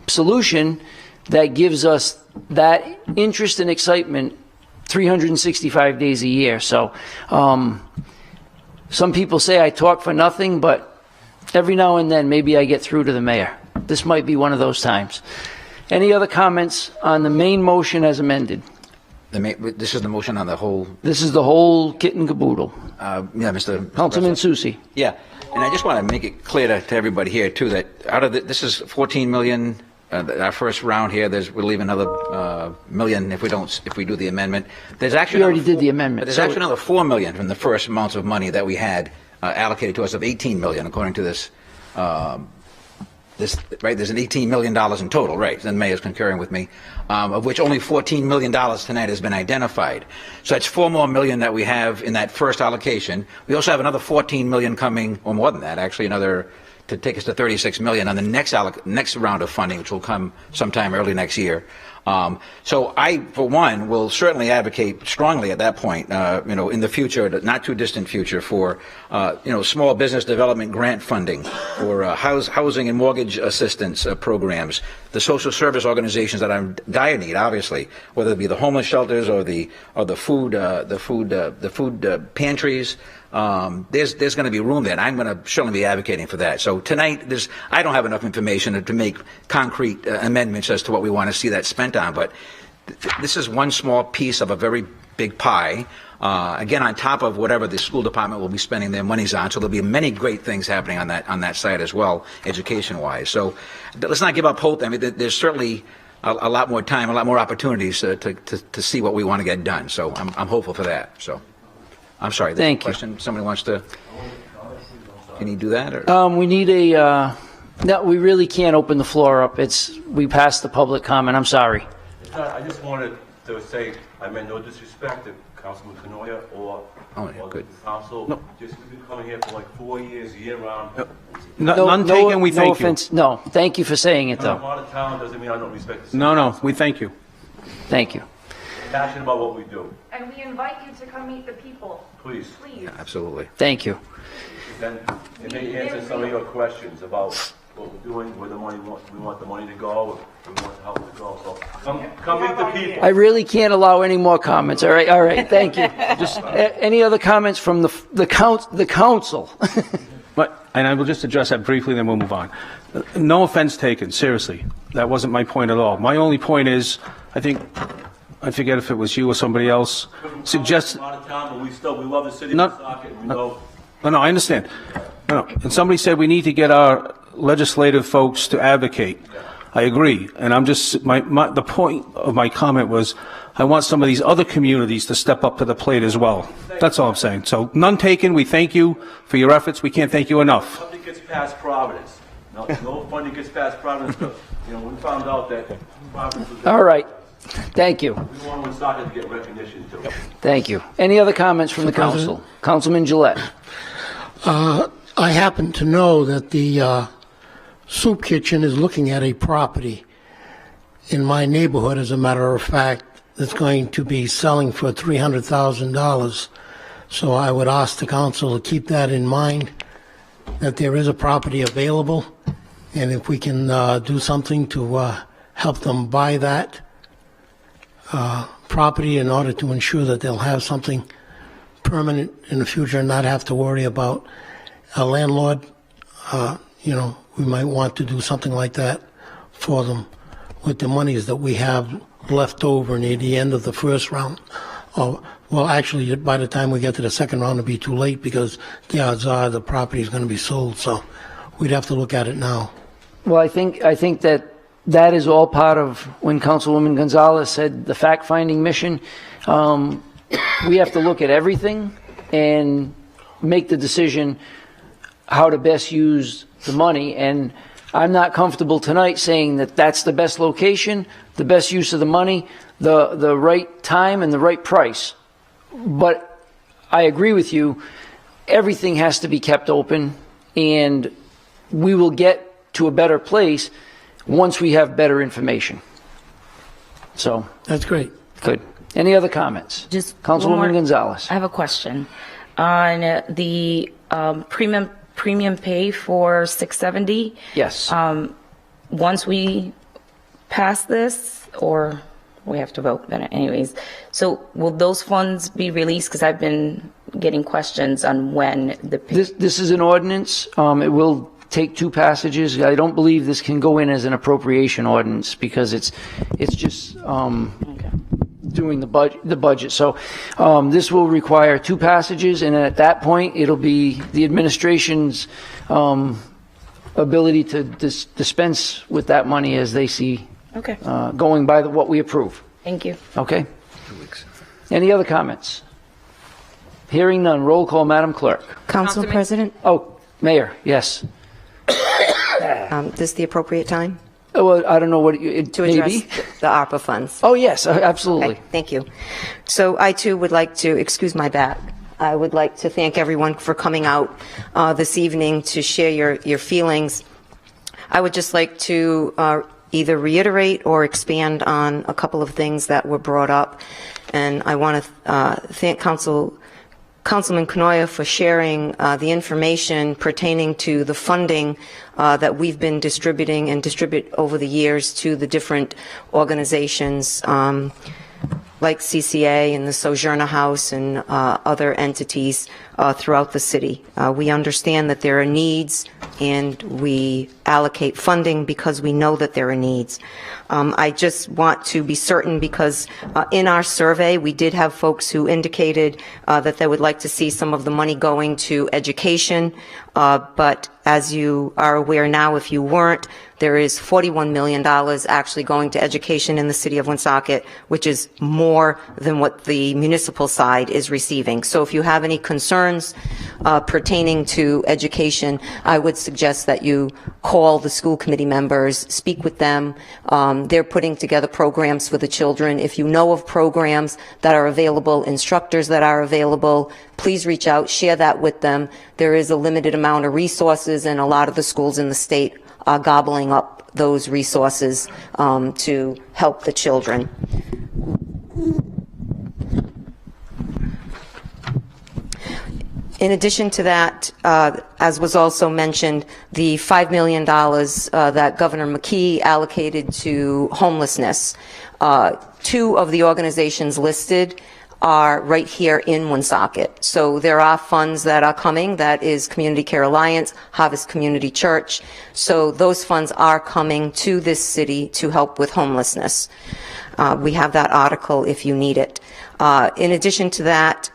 solution that gives us that interest and excitement 365 days a year. So some people say I talk for nothing, but every now and then maybe I get through to the mayor. This might be one of those times. Any other comments on the main motion as amended? This is the motion on the whole. This is the whole kit and caboodle. Yeah, Mr. Councilman Susi. Yeah, and I just want to make it clear to everybody here too that out of this is 14 million. Our first round here, we'll leave another million if we do the amendment. There's actually we already did the amendment. There's actually another 4 million from the first amounts of money that we had allocated to us of 18 million according to this. Right, there's an $18 million in total, right? The mayor's concurring with me, of which only $14 million tonight has been identified. So that's 4 more million that we have in that first allocation. We also have another 14 million coming, or more than that, actually, another to take us to 36 million on the next round of funding, which will come sometime early next year. So I, for one, will certainly advocate strongly at that point, in the future, not too distant future, for, small business development grant funding, for housing and mortgage assistance programs, the social service organizations that are in dire need, obviously, whether it be the homeless shelters or the food pantries. There's going to be room there, and I'm going to certainly be advocating for that. So tonight, I don't have enough information to make concrete amendments as to what we want to see that spent on, but this is one small piece of a very big pie, again, on top of whatever the school department will be spending their monies on. So there'll be many great things happening on that side as well, education-wise. So let's not give up hope. I mean, there's certainly a lot more time, a lot more opportunities to see what we want to get done. So I'm hopeful for that. So I'm sorry. Thank you. Question. Somebody wants to. Can you do that? Or? We need a, no, we really can't open the floor up. We passed the public comment. I'm sorry. I just wanted to say, I meant no disrespect to Councilman Canoia or good. the council. No. Just we've been coming here for like 4 years, year round. None taken, we thank you. Offense. No, thank you for saying it, I'm though. out of town doesn't mean I don't respect the city. No, we thank you. Thank you. Passionate about what we do. And we invite you to come meet the people. Please. Yeah, absolutely. Thank you. Then it may answer some of your questions about what we're doing, where the money we want the money to go, we want the help to go. So come meet the people. I really can't allow any more comments. All right. Thank you. Just any other comments from the council? And I will just address that briefly, then we'll move on. No offense taken, seriously. That wasn't my point at all. My only point is, I forget if it was you or somebody else, suggest. A lot of time, but we love the city No, of Woonsocket, and we know. No, I understand. No. And somebody said we need to get our legislative folks to advocate. I agree. And I'm just, the point of my comment was, I want some of these other communities to step up to the plate as well. That's all I'm saying. So none taken. We thank you for your efforts. We can't thank you enough. Nothing gets past Providence. No funding gets past Providence. We found out that Providence was. All right. Thank you. We want Woonsocket to get recognition too. Thank you. Any other comments from the council? Councilman Gillette. I happen to know that the soup kitchen is looking at a property in my neighborhood, as a matter of fact, that's going to be selling for $300,000. So I would ask the council to keep that in mind, that there is a property available, and if we can do something to help them buy that property in order to ensure that they'll have something permanent in the future and not have to worry about a landlord, we might want to do something like that for them with the monies that we have left over near the end of the first round. Well, actually, by the time we get to the second round, it'll be too late because the odds are the property is going to be sold. So we'd have to look at it now. Well, I think that is all part of when Councilwoman Gonzalez said the fact-finding mission. We have to look at everything and make the decision how to best use the money. And I'm not comfortable tonight saying that that's the best location, the best use of the money, the right time and the right price. But I agree with you. Everything has to be kept open, and we will get to a better place once we have better information. So that's great. Good. Any other comments? Just Councilwoman Gonzalez. I have a question on the premium pay for 670. Yes. Once we pass this, or we have to vote then anyways, so will those funds be released? Because I've been getting questions on when the pay. This is an ordinance. It will take two passages. I don't believe this can go in as an appropriation ordinance because it's just doing the budget. So this will require two passages, and at that point, it'll be the administration's ability to dispense with that money as they see going by what we approve. Thank you. Okay. Any other comments? Hearing none. Roll call, Madam Clerk. Council President? Oh, Mayor, yes. This the appropriate time? Well, I don't know what to address the ARPA funds. Oh, yes, absolutely. Okay, thank you. So I, too, would like to excuse my back. I would like to thank everyone for coming out this evening to share your feelings. I would just like to either reiterate or expand on a couple of things that were brought up. And I want to thank Councilman Canoia for sharing the information pertaining to the funding that we've been distributing and distribute over the years to the different organizations like CCA and the Sojourner House and other entities throughout the city. We understand that there are needs, and we allocate funding because we know that there are needs. I just want to be certain because in our survey, we did have folks who indicated that they would like to see some of the money going to education, but As you are aware now, if you weren't, there is $41 million actually going to education in the city of Woonsocket, which is more than what the municipal side is receiving. So if you have any concerns pertaining to education, I would suggest that you call the school committee members, speak with them. They're putting together programs for the children. If you know of programs that are available, instructors that are available, please reach out, share that with them. There is a limited amount of resources, and a lot of the schools in the state are gobbling up those resources to help the children. In addition to that, as was also mentioned, the $5 million that Governor McKee allocated to homelessness. Two of the organizations listed are right here in Woonsocket. So there are funds that are coming. That is Community Care Alliance, Harvest Community Church. So those funds are coming to this city to help with homelessness. We have that article if you need it. In addition to that,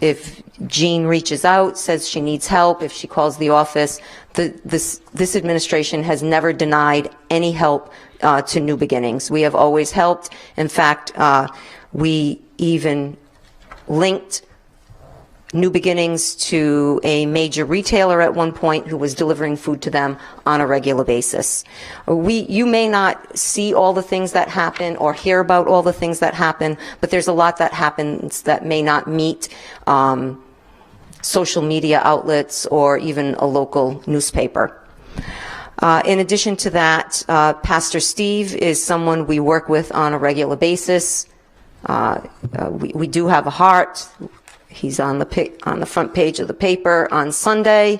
if Jean reaches out, says she needs help, if she calls the office, this administration has never denied any help to New Beginnings. We have always helped. In fact, we even linked New Beginnings to a major retailer at one point who was delivering food to them on a regular basis. You may not see all the things that happen or hear about all the things that happen, but there's a lot that happens that may not meet social media outlets or even a local newspaper. In addition to that, Pastor Steve is someone we work with on a regular basis. We do have a heart. He's on the front page of the paper on Sunday.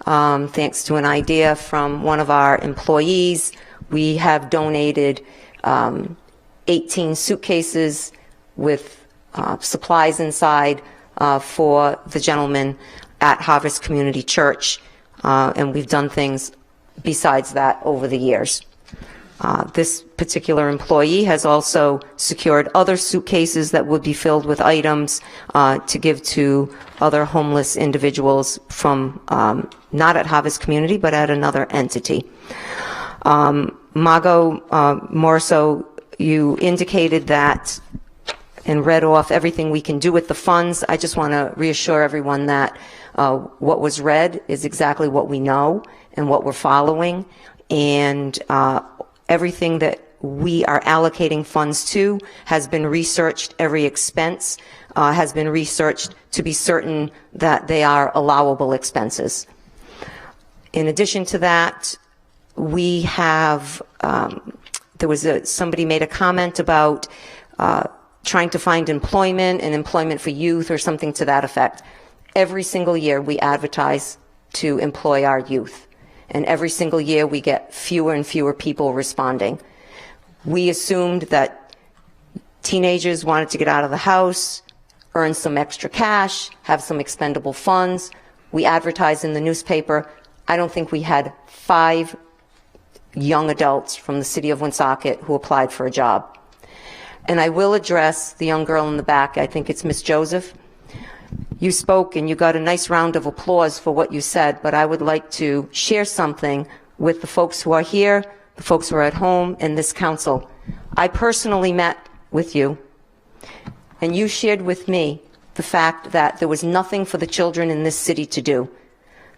Thanks to an idea from one of our employees, we have donated 18 suitcases with supplies inside for the gentleman at Harvest Community Church, and we've done things besides that over the years. This particular employee has also secured other suitcases that would be filled with items to give to other homeless individuals from not at Harvest Community, but at another entity. Margot Morso, you indicated that and read off everything we can do with the funds. I just want to reassure everyone that what was read is exactly what we know and what we're following, and everything that we are allocating funds to has been researched. Every expense has been researched to be certain that they are allowable expenses. In addition to that, we have, somebody made a comment about trying to find employment and employment for youth or something to that effect. Every single year we advertise to employ our youth. And every single year we get fewer and fewer people responding. We assumed that teenagers wanted to get out of the house, earn some extra cash, have some expendable funds. We advertised in the newspaper. I don't think we had 5 young adults from the city of Woonsocket who applied for a job. And I will address the young girl in the back. I think it's Miss Joseph. You spoke and you got a nice round of applause for what you said, but I would like to share something with the folks who are here, the folks who are at home, and this council. I personally met with you, and you shared with me the fact that there was nothing for the children in this city to do.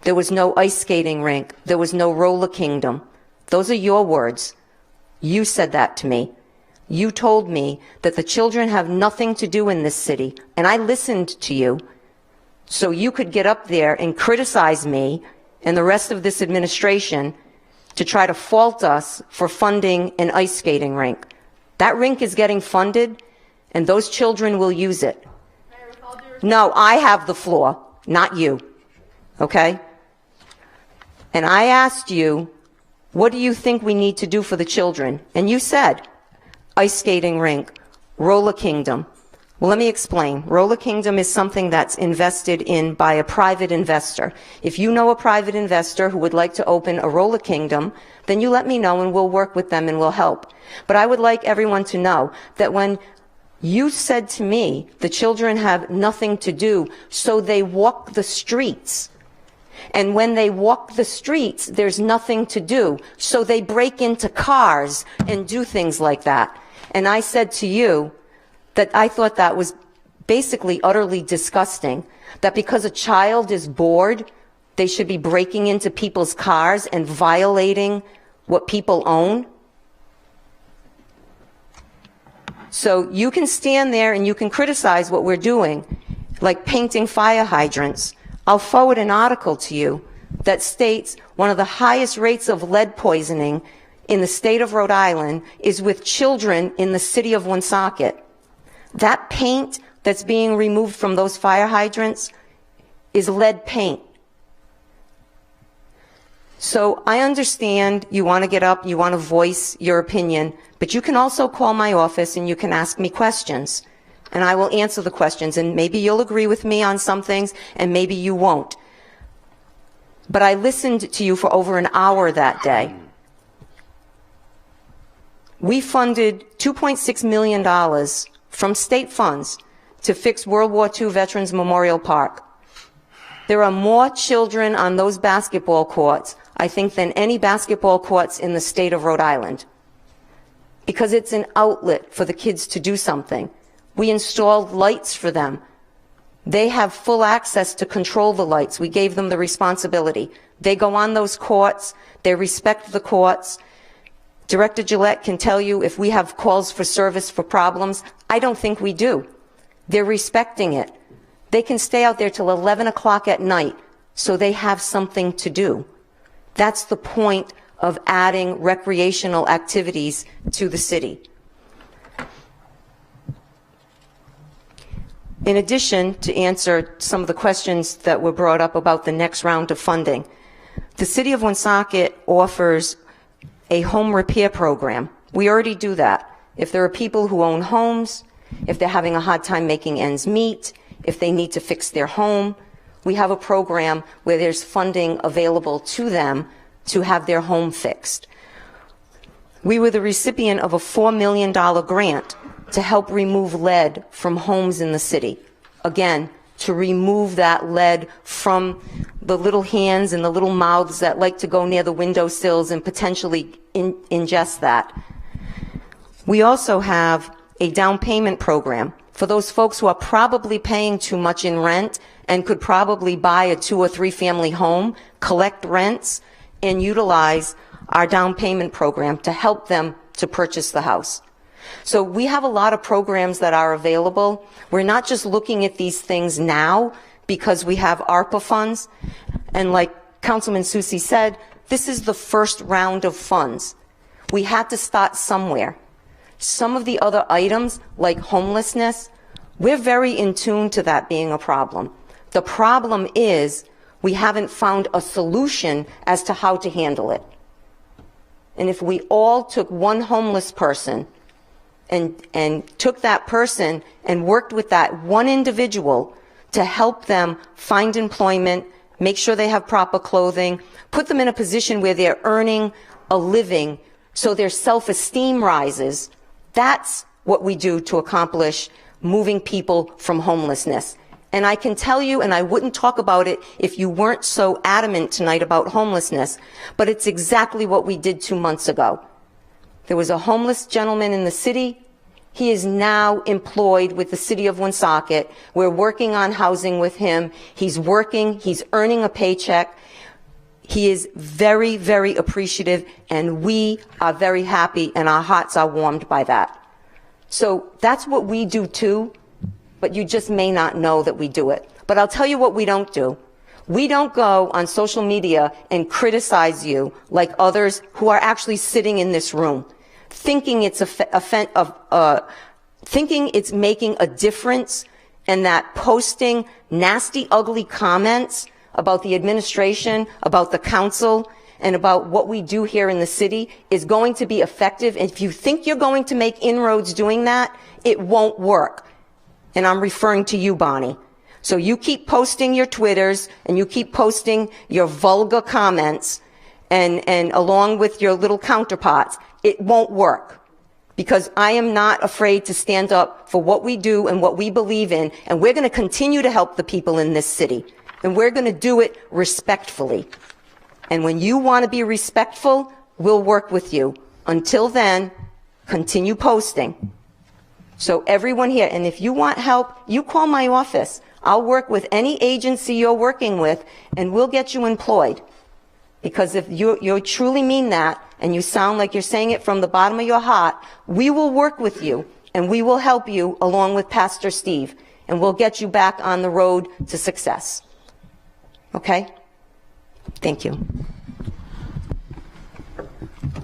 There was no ice skating rink. There was no roller kingdom. Those are your words. You said that to me. You told me that the children have nothing to do in this city, and I listened to you so you could get up there and criticize me and the rest of this administration to try to fault us for funding an ice skating rink. That rink is getting funded, and those children will use it. No, I have the floor, not you. Okay? And I asked you, what do you think we need to do for the children? And you said, ice skating rink, roller kingdom. Well, let me explain. Roller kingdom is something that's invested in by a private investor. If you know a private investor who would like to open a roller kingdom, then you let me know and we'll work with them and we'll help. But I would like everyone to know that when you said to me, the children have nothing to do, so they walk the streets. And when they walk the streets, there's nothing to do. So they break into cars and do things like that. And I said to you that I thought that was basically utterly disgusting, that because a child is bored, they should be breaking into people's cars and violating what people own. So you can stand there and you can criticize what we're doing, like painting fire hydrants. I'll forward an article to you that states one of the highest rates of lead poisoning in the state of Rhode Island is with children in the city of Woonsocket. That paint that's being removed from those fire hydrants is lead paint. So I understand you want to get up, you want to voice your opinion, but you can also call my office and you can ask me questions. And I will answer the questions, and maybe you'll agree with me on some things, and maybe you won't. But I listened to you for over an hour that day. We funded $2.6 million from state funds to fix World War II Veterans Memorial Park. There are more children on those basketball courts, I think, than any basketball courts in the state of Rhode Island, because it's an outlet for the kids to do something. We installed lights for them. They have full access to control the lights. We gave them the responsibility. They go on those courts. They respect the courts. Director Gillette can tell you if we have calls for service for problems. I don't think we do. They're respecting it. They can stay out there till 11 o'clock at night, so they have something to do. That's the point of adding recreational activities to the city. In addition, to answer some of the questions that were brought up about the next round of funding, the City of Woonsocket offers a home repair program. We already do that. If there are people who own homes, if they're having a hard time making ends meet, if they need to fix their home, we have a program where there's funding available to them to have their home fixed. We were the recipient of a $4 million grant to help remove lead from homes in the city. Again, to remove that lead from the little hands and the little mouths that like to go near the windowsills and potentially ingest that. We also have a down payment program for those folks who are probably paying too much in rent and could probably buy a 2 or 3 family home, collect rents, and utilize our down payment program to help them to purchase the house. So we have a lot of programs that are available. We're not just looking at these things now because we have ARPA funds. And like Councilman Susi said, this is the first round of funds. We had to start somewhere. Some of the other items, like homelessness, we're very in tune to that being a problem. The problem is we haven't found a solution as to how to handle it. And if we all took one homeless person and took that person and worked with that one individual to help them find employment, make sure they have proper clothing, put them in a position where they're earning a living so their self-esteem rises, that's what we do to accomplish moving people from homelessness. And I can tell you, and I wouldn't talk about it if you weren't so adamant tonight about homelessness, but it's exactly what we did 2 months ago. There was a homeless gentleman in the city. He is now employed with the city of Woonsocket. We're working on housing with him. He's working. He's earning a paycheck. He is very, very appreciative, and we are very happy, and our hearts are warmed by that. So that's what we do too, but you just may not know that we do it. But I'll tell you what we don't do. We don't go on social media and criticize you like others who are actually sitting in this room, thinking it's thinking it's making a difference, and that posting nasty, ugly comments about the administration, about the council, and about what we do here in the city is going to be effective. And if you think you're going to make inroads doing that, it won't work. And I'm referring to you, Bonnie. So you keep posting your Twitters and you keep posting your vulgar comments and along with your little counterparts. It won't work, because I am not afraid to stand up for what we do and what we believe in, and we're going to continue to help the people in this city. And we're going to do it respectfully. And when you want to be respectful, we'll work with you. Until then, continue posting. So everyone here, and if you want help, you call my office. I'll work with any agency you're working with, and we'll get you employed. Because if you truly mean that, and you sound like you're saying it from the bottom of your heart, we will work with you, and we will help you along with Pastor Steve, and we'll get you back on the road to success. Okay? Thank you.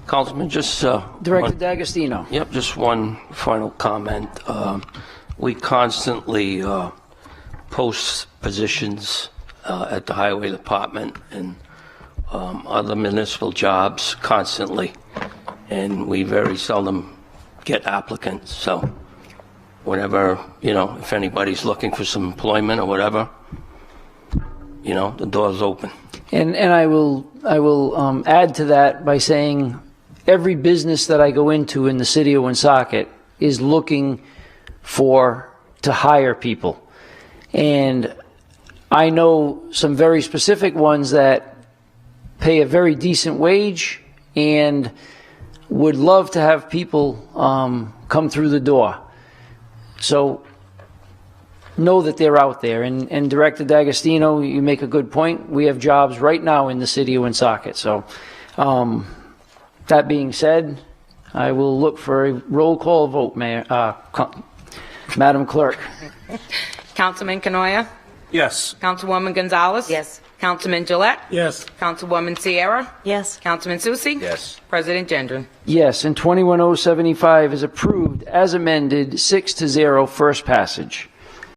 Councilman, just Director D'Agostino. Yep, just one final comment. We constantly post positions at the Highway Department and other municipal jobs constantly, and we very seldom get applicants. So whenever, if anybody's looking for some employment or whatever, the door's open. And I will add to that by saying every business that I go into in the city of Woonsocket is looking to hire people. And I know some very specific ones that pay a very decent wage and would love to have people come through the door. So know that they're out there. And Director D'Agostino, you make a good point. We have jobs right now in the city of Woonsocket. So that being said, I will look for a roll call vote, Madam Clerk. Councilman Canoia? Yes. Councilwoman Gonzalez? Yes. Councilman Gillette? Yes. Councilwoman Sierra? Yes. Councilman Susi? Yes. President Gendron? Yes, and 21075 is approved as amended, 6-0, first passage.